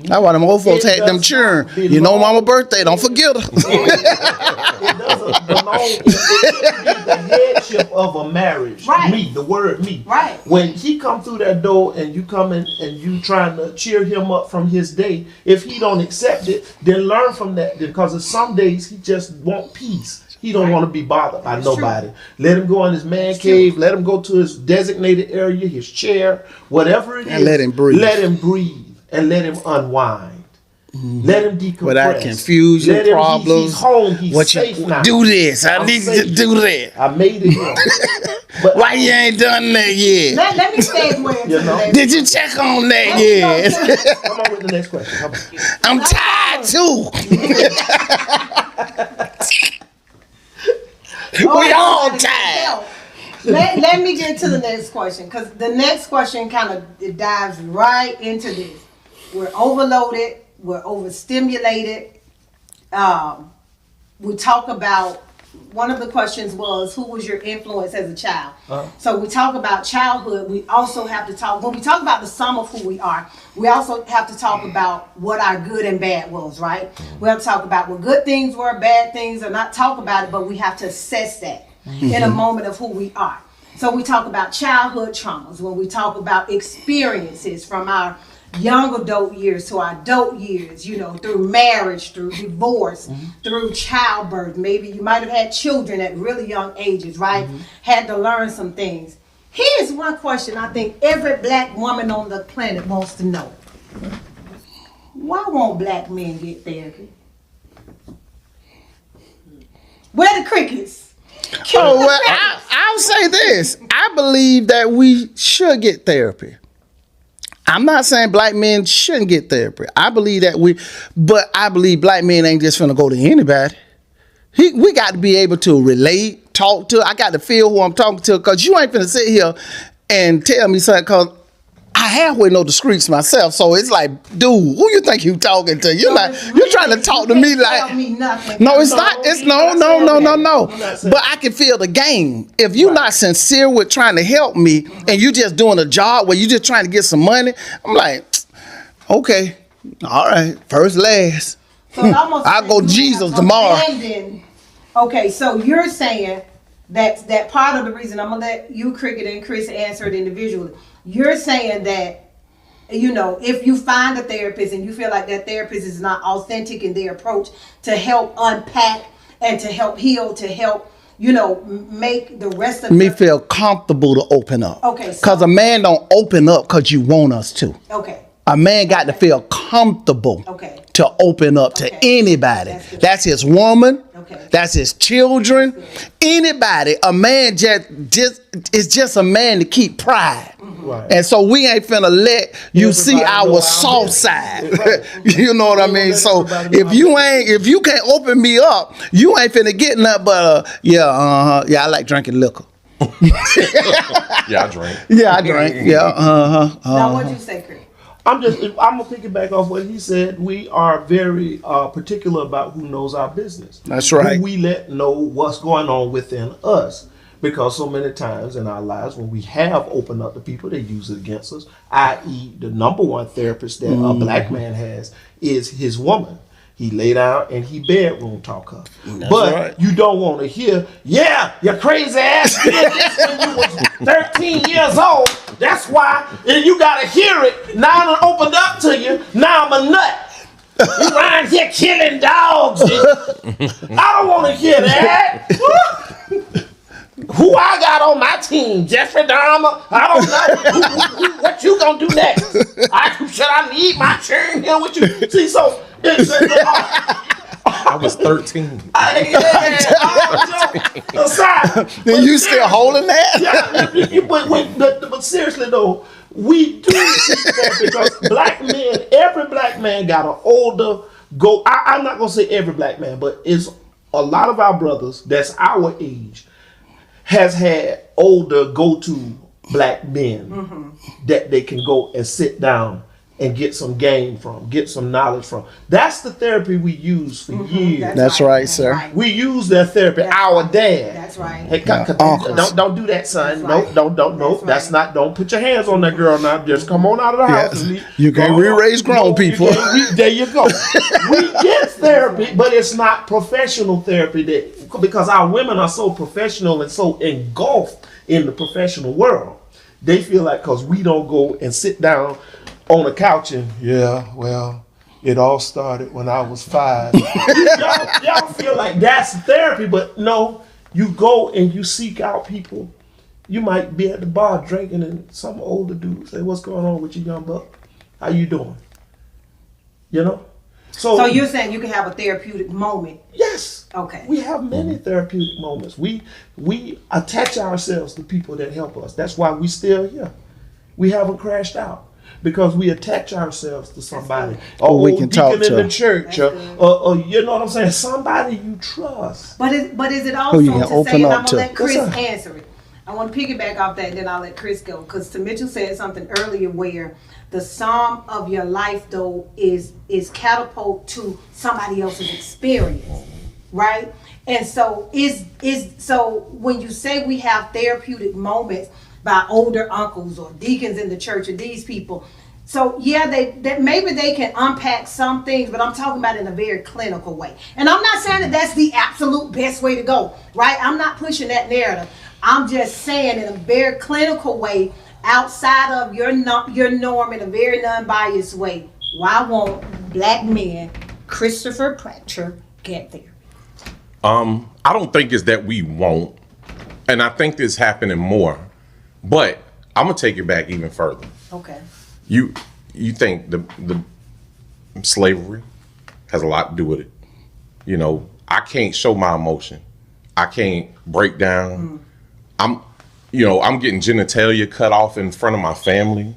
That's why them old folks It had them does cheering. not You know, belong. Mama's birthday, don't forget her. It doesn't belong. It should be the headship of a marriage. Right. Me, the word me. Right. When he come through that door and you come in and you trying to cheer him up from his day, if he don't accept it, then learn from that. Because some days he just want peace. He don't want to be bothered by nobody. Let him go in his man cave. Let him go to his designated area, his chair, whatever it is. And let him breathe. Let him breathe and let him unwind. Let him decompress. Without confusion, Let him- problems. He's home. He's What safe you now. do this? I I'm need you safe. to do that. I made it here. But Why you ain't done that yet? Let me segue into You know? the next. Did you check on that yet? come on with the next question. Come on. I'm tired too. We all tired. Let me get to the next question, because the next question kind of dives right into this. We're overloaded, we're overstimulated, we talk about, one of the questions was, who was your influence as a child? So we talk about childhood. We also have to talk, when we talk about the sum of who we are, we also have to talk about what our good and bad was, right? We have to talk about what good things were, bad things, or not talk about it, but we have to assess that in a moment of who we are. So we talk about childhood traumas, when we talk about experiences from our young adult years to our adult years, you know, through marriage, through divorce, through childbirth. Maybe you might have had children at really young ages, right? Had to learn some things. Here's one question I think every black woman on the planet wants to know. Why won't black men get therapy? Where the crickets? Oh, well, I'll say this. I believe that we should get therapy. I'm not saying black men shouldn't get therapy. I believe that but I believe black men ain't just finna go to anybody. We got to be able to relate, talk to. I got to feel who I'm talking to, because you ain't finna sit here and tell me something, because I halfway know the streets myself. So it's like, dude, who you think you talking to? You're trying to talk to me like, no, it's not. It's no. But I can feel the game. If you're not sincere with trying to help me, and you just doing a job where you just trying to get some money, I'm like, okay, all right, first, last. So it almost I'll go Jesus tomorrow. Okay, so you're saying that part of the reason, I'm gonna let you, Cricket, and Chris answer it individually. You're saying that, you know, if you find a therapist and you feel like that therapist is not authentic in their approach to help unpack and to help heal, to help, you know, make the rest of me feel comfortable to open up. Okay, because a man don't open up because you want us to. Okay. A man got to feel comfortable to open up to anybody. That's his woman. That's his children. Anybody. A man is just a man to keep pride. Right. And so we ain't finna let you see our soft side. Right. You know what I mean? So if you can't open me up, you ain't finna get nothing but I like drinking liquor. Yeah, I drink. Yeah, I drink. Yeah, Now what'd you say, Chris? I'm gonna piggyback off what he said. We are very particular about who knows our business. That's right. Who we let know what's going on within us. Because so many times in our lives, when we have opened up to people, they use it against us. I.e., the number one therapist that a black man has is his woman. He lay down and he bedroom talk her. But you don't want to hear, your crazy ass did this when you was 13 years old. That's why. And you got to hear it. Now I done opened up to you. Now I'm a nut. You around here killing dogs. I don't want to hear that. Who I got on my team? Jeffrey Dahmer? I don't know. What you gonna do next? Should I leave my chair in here with you? See, so I was 13. Then you still holding that? But seriously though, we do see that because every black man got an older go. I'm not gonna say every black man, but it's a lot of our brothers that's our age has had older go-to black men that they can go and sit down and get some game from, get some knowledge from. That's the therapy we use for years. That's right, sir. Right. We use that therapy. Our dad. That's right. Hey, don't do that, son. That's No, right. no. That's not. Don't put your hands on that girl now. Just come on out of the house. And you can't re-raise grown people. There you go. We get therapy, but it's not professional therapy. Because our women are so professional and so engulfed in the professional world, they feel like because we don't go and sit down on a couch and it all started when I was 5. y'all feel like that's therapy, but no, you go and you seek out people. You might be at the bar drinking and some older dude say, "What's going on with you, young buck? How you doing?" You know? So you're saying you can have a therapeutic moment? Yes. Okay. We have many therapeutic moments. We attach ourselves to people that help us. That's why we still here. We haven't crashed out because we attach ourselves to somebody. Or we can talk to in the church, or you know what I'm saying? Somebody you trust. But is it also you can to open say, and up I'm to. gonna let Chris answer it. I want to piggyback off that, and then I'll let Chris go. Because to Mitchell said something earlier where the sum of your life, though, is catapult to somebody else's experience, right? And so so when you say we have therapeutic moments by older uncles or deacons in the church or these people, so yeah, that maybe they can unpack some things, but I'm talking about in a very clinical way. And I'm not saying that that's the absolute best way to go, right? I'm not pushing that narrative. I'm just saying in a very clinical way, outside of your norm, in a very non-biased way. Why won't black men, Christopher Pratcher, get there? I don't think it's that we won't, and I think it's happening more. But I'm gonna take it back even further. Okay. You think the slavery has a lot to do with it? You know, I can't show my emotion. I can't break down. I'm getting genitalia cut off in front of my family.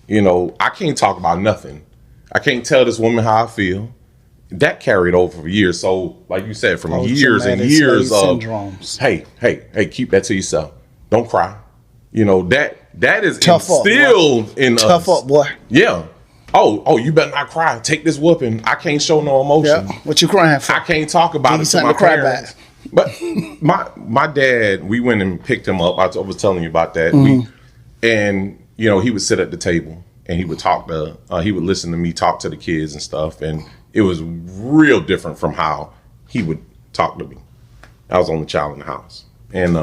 You know, I can't talk about nothing. I can't tell this woman how I feel. That carried over for years. So, like you said, from years and years of syndromes. Hey, keep that to yourself. Don't cry. You know, that is Tough up, instilled in us. Tough up, boy. Yeah. Oh, you better not cry. Take this whooping. I can't show no emotion. Yeah. What you crying for? I can't talk about Give it you to something my to cry parents. about. But my dad, we went and picked him up. I was telling you about that. And you know, he would sit at the table and he would he would listen to me talk to the kids and stuff. And it was real different from how he would talk to me. I was the only child in the house. And,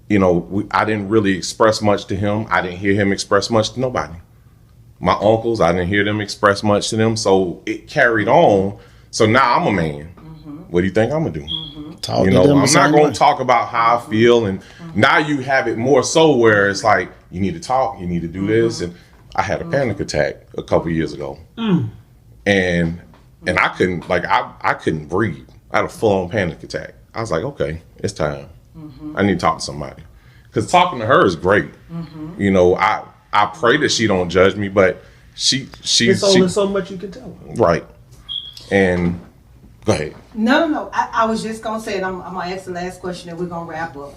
you know, I didn't really express much to him. I didn't hear him express much to nobody. My uncles, I didn't hear them express much to them. So it carried on. So now I'm a man. What do you think I'm going to do? Talk You to know, them I'm the not same going way. to talk about how I feel. And now you have it more so where it's like, you need to talk, you need to do this. And I had a panic attack a couple years ago. And I couldn't, I couldn't breathe. I had a full-on panic attack. I was like, okay, it's time. I need to talk to somebody. Because talking to her is great. You know, I pray that she don't judge me, but It's only so much you can tell her. right. And go ahead. No. I was just gonna say, and I'm gonna ask the last question, and we're gonna wrap up.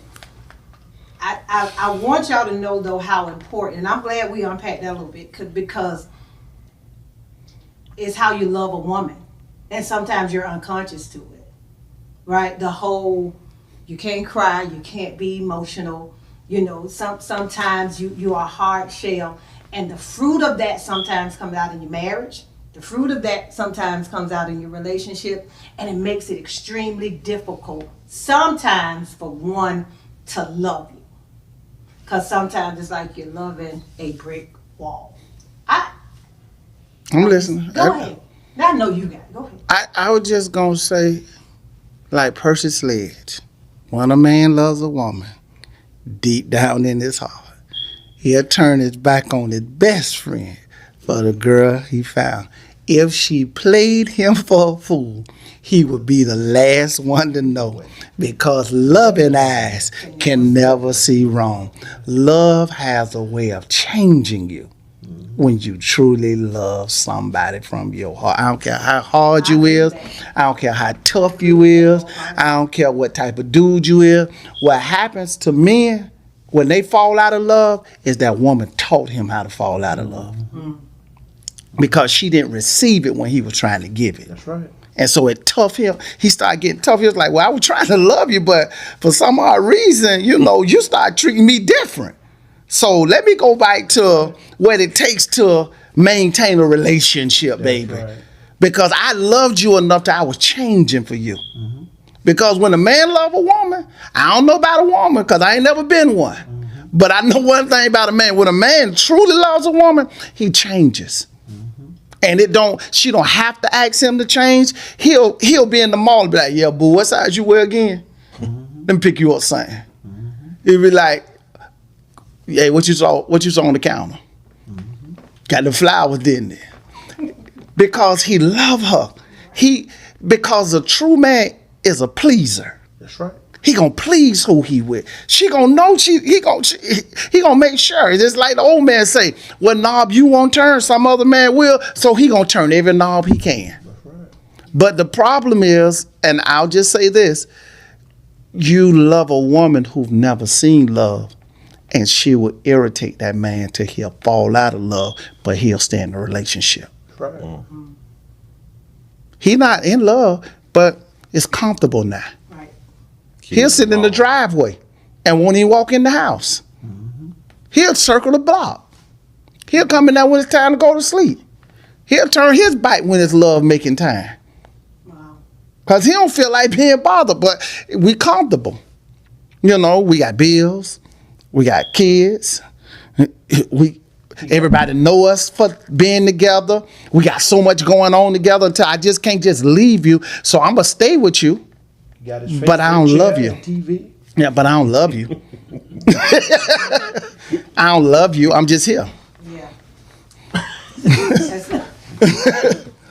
I want y'all to know though how important, and I'm glad we unpacked that a little bit, because it's how you love a woman, and sometimes you're unconscious to it, right? The whole, you can't cry, you can't be emotional, you know. Sometimes you are a hard shell, and the fruit of that sometimes comes out in your marriage. The fruit of that sometimes comes out in your relationship, and it makes it extremely difficult sometimes for one to love you. Because sometimes it's like you're loving a brick wall. I'm listening. Go ahead. I know you got it. Go ahead. I was just gonna say, like Percy Sledge, when a man loves a woman, deep down in his heart, he'll turn his back on his best friend for the girl he found. If she played him for a fool, he would be the last one to know, because loving eyes can never see wrong. Love has a way of changing you when you truly love somebody from your heart. I don't care how hard you is. I don't care how tough you is. I don't care what type of dude you is. What happens to men when they fall out of love is that woman taught him how to fall out of love. Because she didn't receive it when he was trying to give it. That's right. And so it tough him. He started getting tough. He was like, well, I was trying to love you, but for some odd reason, you know, you start treating me different. So let me go back to what it takes to maintain a relationship, baby. right. Because I loved you enough that I was changing for you. Because when a man love a woman, I don't know about a woman because I ain't never been one. But I know one thing about a man. When a man truly loves a woman, he changes. And she don't have to ask him to change. He'll be in the mall and be like, yeah, boo, what size you wear again? Let me pick you up something. He'll be like, hey, what you saw on the counter? Got the flowers, didn't it? Because he love her. Because a true man is a pleaser. That's right. He gonna please who he with. She gonna know he gonna make sure. Just like the old man say, what knob you won't turn, some other man will. So he gonna turn every knob he can. That's right. But the problem is, and I'll just say this, you love a woman who've never seen love, and she will irritate that man till he'll fall out of love, but he'll stay in the relationship. Right. He not in love, but it's comfortable now. Right. He'll sit in the driveway and won't even walk in the house. He'll circle the block. He'll come in there when it's time to go to sleep. He'll turn his bike when it's love making time. Wow. Because he don't feel like being bothered, but we comfortable. You know, we got bills. We got kids. Everybody know us for being together. We got so much going on together until I just can't just leave you. So I'm going to stay with you. You got his But I don't favorite love chair you. and TV. Yeah, but I don't love you. I don't love you. I'm just here. Yeah. That's-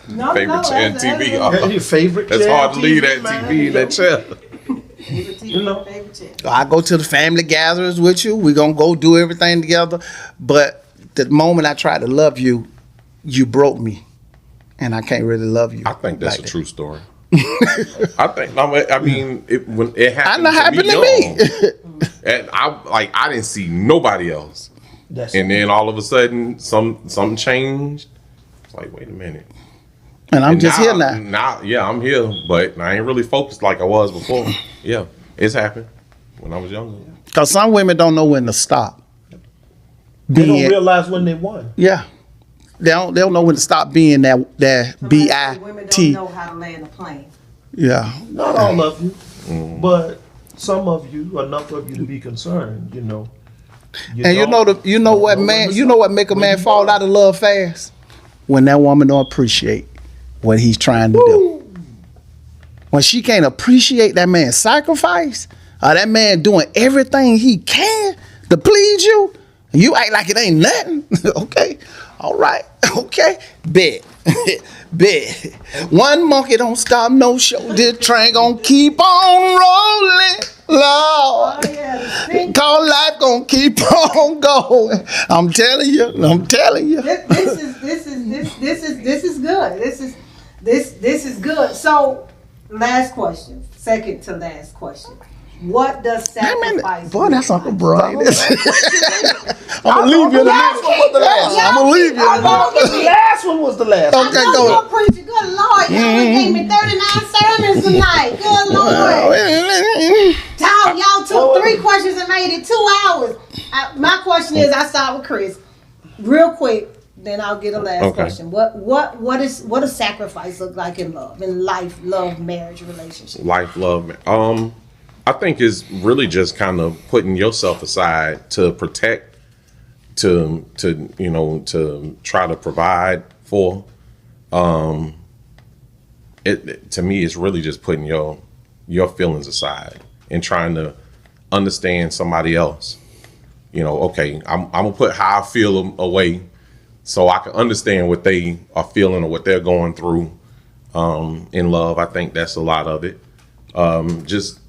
no, Favorite chair and TV. That's your favorite That's chair hard and to leave TV, that man. TV in that chair. Favorite TV, You know. favorite chair. I go to the family gatherings with you. We're going to go do everything together. But the moment I try to love you, you broke me. And I can't really love you. I think that's like a that. true story. I mean, when it happened, I know happened to me. young, and I didn't see nobody else, That's and then all of a sudden, something changed. It's like, wait a minute. And I'm And just here now. Yeah, I'm here, but I ain't really focused like I was before. Yeah, it's happened when I was younger. Because some women don't know when to stop. they don't Being, realize when they won. yeah. They don't know when to stop being that Women BIT. don't know how to land a plane. Yeah. Not all of you, but some of you, enough of you to be concerned. You know. And you know what make a man fall out of love fast? When that woman don't appreciate what he's trying to do. When she can't appreciate that man's sacrifice, or that man doing everything he can to please you, and you act like it ain't nothing. Okay, all right, okay, bet. Bet. One monkey don't stop no show. This train gonna keep on rolling, Lord. Oh, yeah. Cause life gonna keep on going. I'm telling you. This is good. This is good. So, last question. Second to last question. What does sacrifice? Boy, that's Uncle Brian. I'm gonna leave you in a last one was the last. I'm gonna leave you in a minute. The last one was the last. Okay, I know go. you're a preacher. Good Lord. Y'all done gave me 39 sermons tonight. Good Lord. Y'all took 3 questions and made it 2 hours. My question is, I start with Chris. Real quick, then I'll get a last Okay. question. What does sacrifice look like in love, in life, love, marriage, relationship? Life, love. I think it's really just kind of putting yourself aside to protect, to try to provide for. It to me, it's really just putting your feelings aside and trying to understand somebody else. You know, okay, I'm gonna put how I feel away, so I can understand what they are feeling or what they're going through. In love, I think that's a lot of it. Just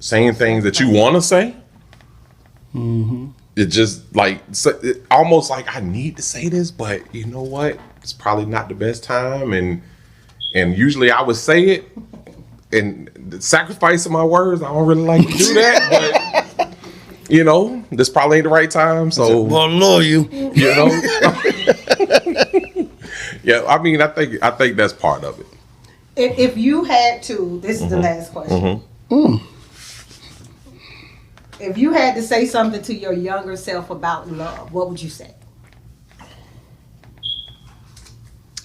saying things that you want to say. It's just like almost like I need to say this, but you know what? It's probably not the best time, and usually I would say it, and the sacrifice of my words. I don't really like to do that, but you know, this probably ain't the right time. So, Well, love you. you know, yeah. I mean, I think that's part of it. If you had to, this is the last question. If you had to say something to your younger self about love, what would you say?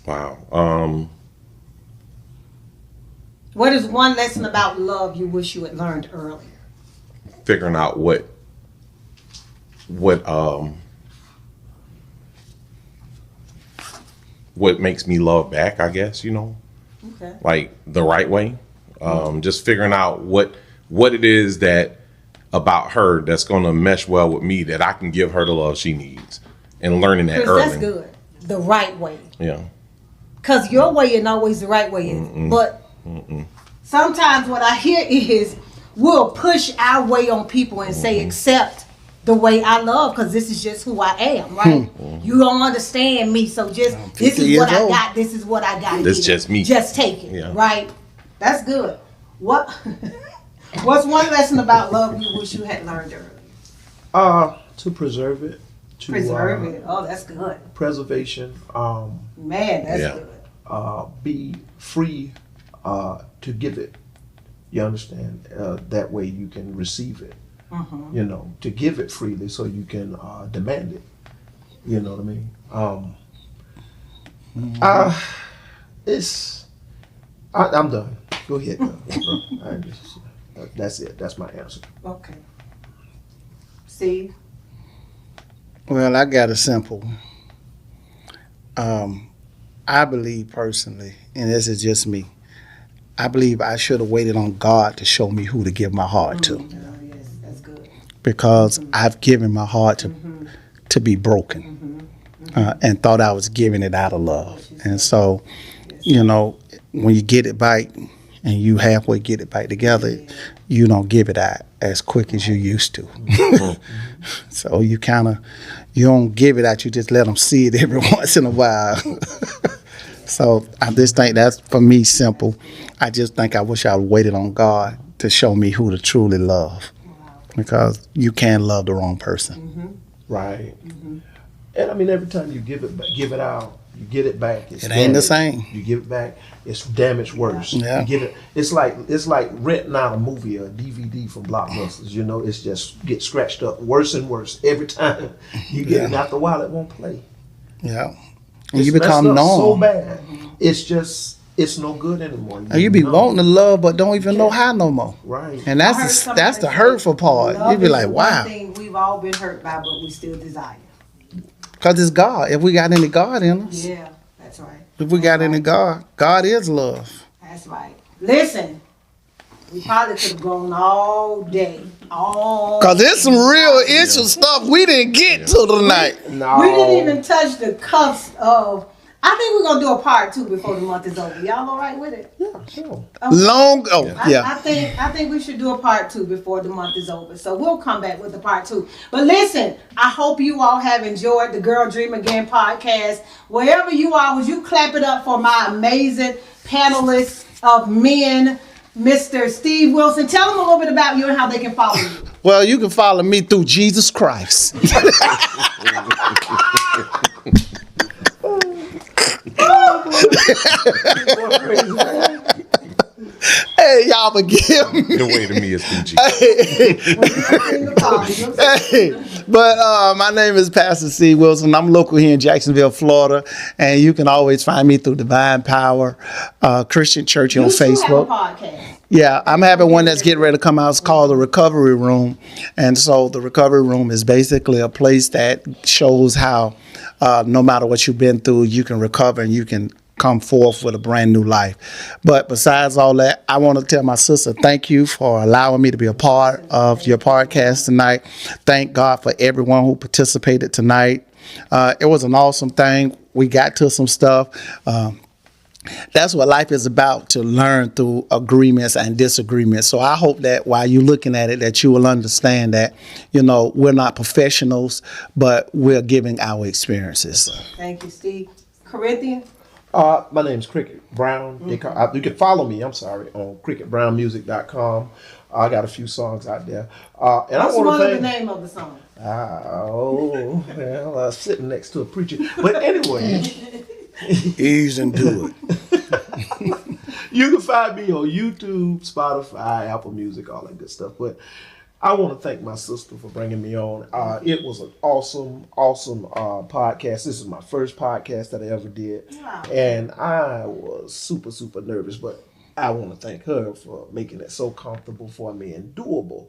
Wow. What is one lesson about love you wish you had learned earlier? Figuring out what makes me love back, I guess, you know, Okay. like the right way. Just figuring out what it is that about her that's going to mesh well with me, that I can give her the love she needs, and learning that Chris, early. that's good. The right way. Yeah. Because your way ain't always the right way. But sometimes what I hear is we'll push our way on people and say, accept the way I love, because this is just who I am, right? You don't understand me, so just this is what 50 years I old. got. This is what I got. This just me. Just take it, Yeah. right? That's good. What What's one lesson about love you wish you had learned earlier? To preserve it. To Preserve it. Oh, that's good. Preservation. Man, that's Yeah. good. Be free to give it. You understand? That way you can receive it. You know, to give it freely so you can demand it. You know what I mean? I'm done. Go ahead, bro. That's it. That's my answer. Okay. Steve? Well, I got a simple one. I believe personally, and this is just me, I believe I should have waited on God to show me who to give my heart to, Oh, yes, that's good. because I've given my heart to be broken, and thought I was giving it out of love. And so, you know, when you get it back and you halfway get it back together, you don't give it out as quick as you used to. So you don't give it out, you just let them see it every once in a while. So I just think that's, for me, simple. I just think I wish I waited on God to show me who to truly love, because you can't love the wrong person. Right. And I mean, every time you give it out, you get it back. It's It ain't the damaged. same. You give it back, it's damaged worse. Yeah. You get it. It's like renting out a movie or a DVD from Blockbusters. You know, it's just get scratched up worse and worse every time you get it. After a while, it won't play. Yeah. And It's you become messed up so numb. bad. It's no good anymore. And you be wanting to love, but don't even know how no more. Right. And I heard that's somebody the say, hurtful part. You love be is like, the one wow, thing we've all been hurt by, but we still desire. because it's God. If we got any God in us, Yeah, that's right. if we got any God, God is love. That's right. Listen, we probably could have gone all day. Because there's some real issue stuff we didn't get to tonight. No. We didn't even touch the cuffs of. I think we're gonna do a part 2 before the month is over. Y'all all right with it? Yeah, sure. I think we should do a part 2 before the month is over. So we'll come back with the part 2. But listen, I hope you all have enjoyed the Girl Dream Again podcast. Wherever you are, would you clap it up for my amazing panelists of men, Mr. Steve Wilson. Tell them a little bit about you and how they can follow you. Well, you can follow me through Jesus Christ. Hey, y'all forgive me. The way to me is PG. Hey, but my name is Pastor C. Wilson. I'm local here in Jacksonville, Florida, and you can always find me through Divine Power Christian Church on You too Facebook. have a podcast. Yeah, I'm having one that's getting ready to come out. It's called the Recovery Room, and so the Recovery Room is basically a place that shows how no matter what you've been through, you can recover and you can come forth with a brand new life. But besides all that, I want to tell my sister, thank you for allowing me to be a part of your podcast tonight. Thank God for everyone who participated tonight. It was an awesome thing. We got to some stuff. That's what life is about, to learn through agreements and disagreements. So I hope that while you're looking at it, that you will understand that, you know, we're not professionals, but we're giving our experiences. Thank you, Steve. Corinthian? My name's Cricket Brown. You can follow me, on cricketbrownmusic.com. I got a few songs out there. And What's I want one to of the thank... name of the song? Sitting next to a preacher. But anyway, Ease and do it. you can find me on YouTube, Spotify, Apple Music, all that good stuff. But I want to thank my sister for bringing me on. It was an awesome podcast. This is my first podcast that I ever did. Wow. And I was super, super nervous, but I want to thank her for making it so comfortable for me and doable.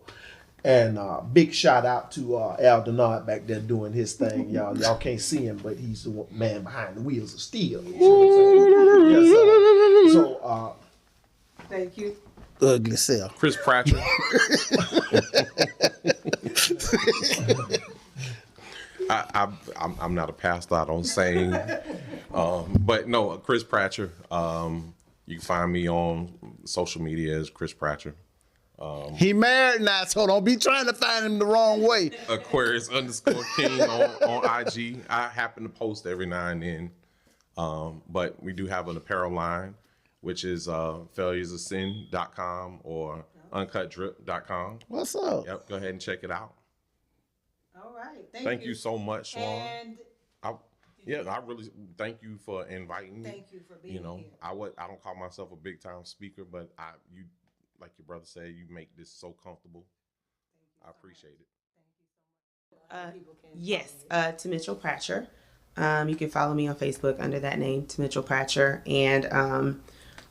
And big shout out to Al Denard back there doing his thing. Y'all can't see him, but he's the man behind the wheels of steel. You know what I'm saying? So Thank you. Ugly self. Chris Pratchett. I'm not a pastor. I don't sing. But no, Chris Pratchett. You can find me on social media as Chris Pratchett. He married now, so don't be trying to find him the wrong way. Aquarius_King on IG. I happen to post every now and then. But we do have an apparel line, which is failuresofsin.com or uncutdrip.com. What's up? Yep, go ahead and check it out. All right. Thank you so much, Swan. And I really thank you for inviting me. thank you for being You know, here. I don't call myself a big time speaker, but you, like your brother said, you make this so comfortable. I appreciate it. Yes, to Mitchell Pratcher. You can follow me on Facebook under that name, to Mitchell Pratcher, and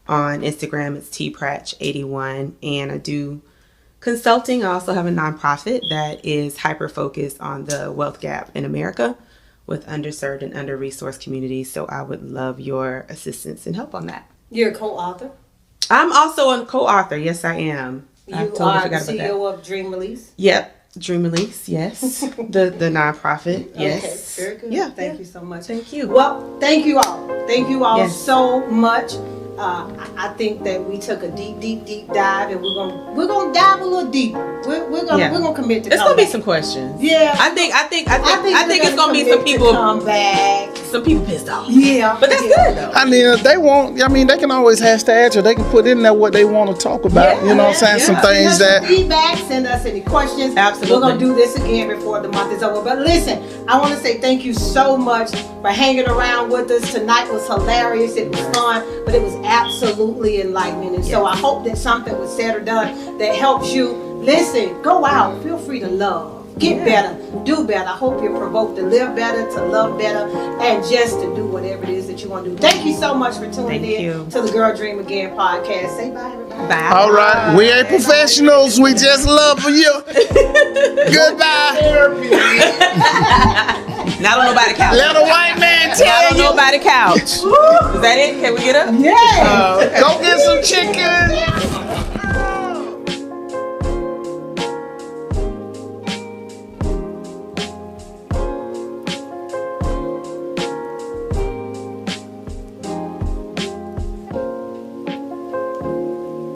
on Instagram it's tpratch81. And I do consulting. I also have a nonprofit that is hyper focused on the wealth gap in America with underserved and under-resourced communities. So I would love your assistance and help on that. You're a co-author. I'm also a co-author. Yes, I am. I You totally are the forgot about that. CEO of Dream Release. Yep. Dream Release, yes. the nonprofit, yes. Okay, very good. Yeah, Thank you so much. Thank you. Well, thank you all. Thank you all Yes. so much. I think that we took a deep dive, and we're gonna dive a little deeper. We're gonna commit to. It's come gonna be back. some questions. Yeah. I think we're it's gonna be commit some to people come back. some people pissed off. Yeah, But that's yeah. good though. I mean, if they want, I mean, they can always hashtag or they can put in there what they want to talk about. Yeah, you know what I'm saying? yeah. Some things Send us that. feedback, send us any questions. Absolutely. We're gonna do this again before the month is over. But listen, I want to say thank you so much for hanging around with us. Tonight was hilarious. It was fun, but it was absolutely enlightening. And so I hope that something was said or done that helps you. Listen, go out. Feel free to love. Get better. Do better. I hope you're provoked to live better, to love better, and just to do whatever it is that you want to do. Thank you so much for tuning Thank in you. to the Girl Dream Again podcast. Say bye, everybody. Bye. All right, we ain't professionals. We just love for you. Goodbye. Not on nobody couch. Let a white man Not tell on you. nobody couch. Is that it? Can we get up? Yeah. Go get some chicken.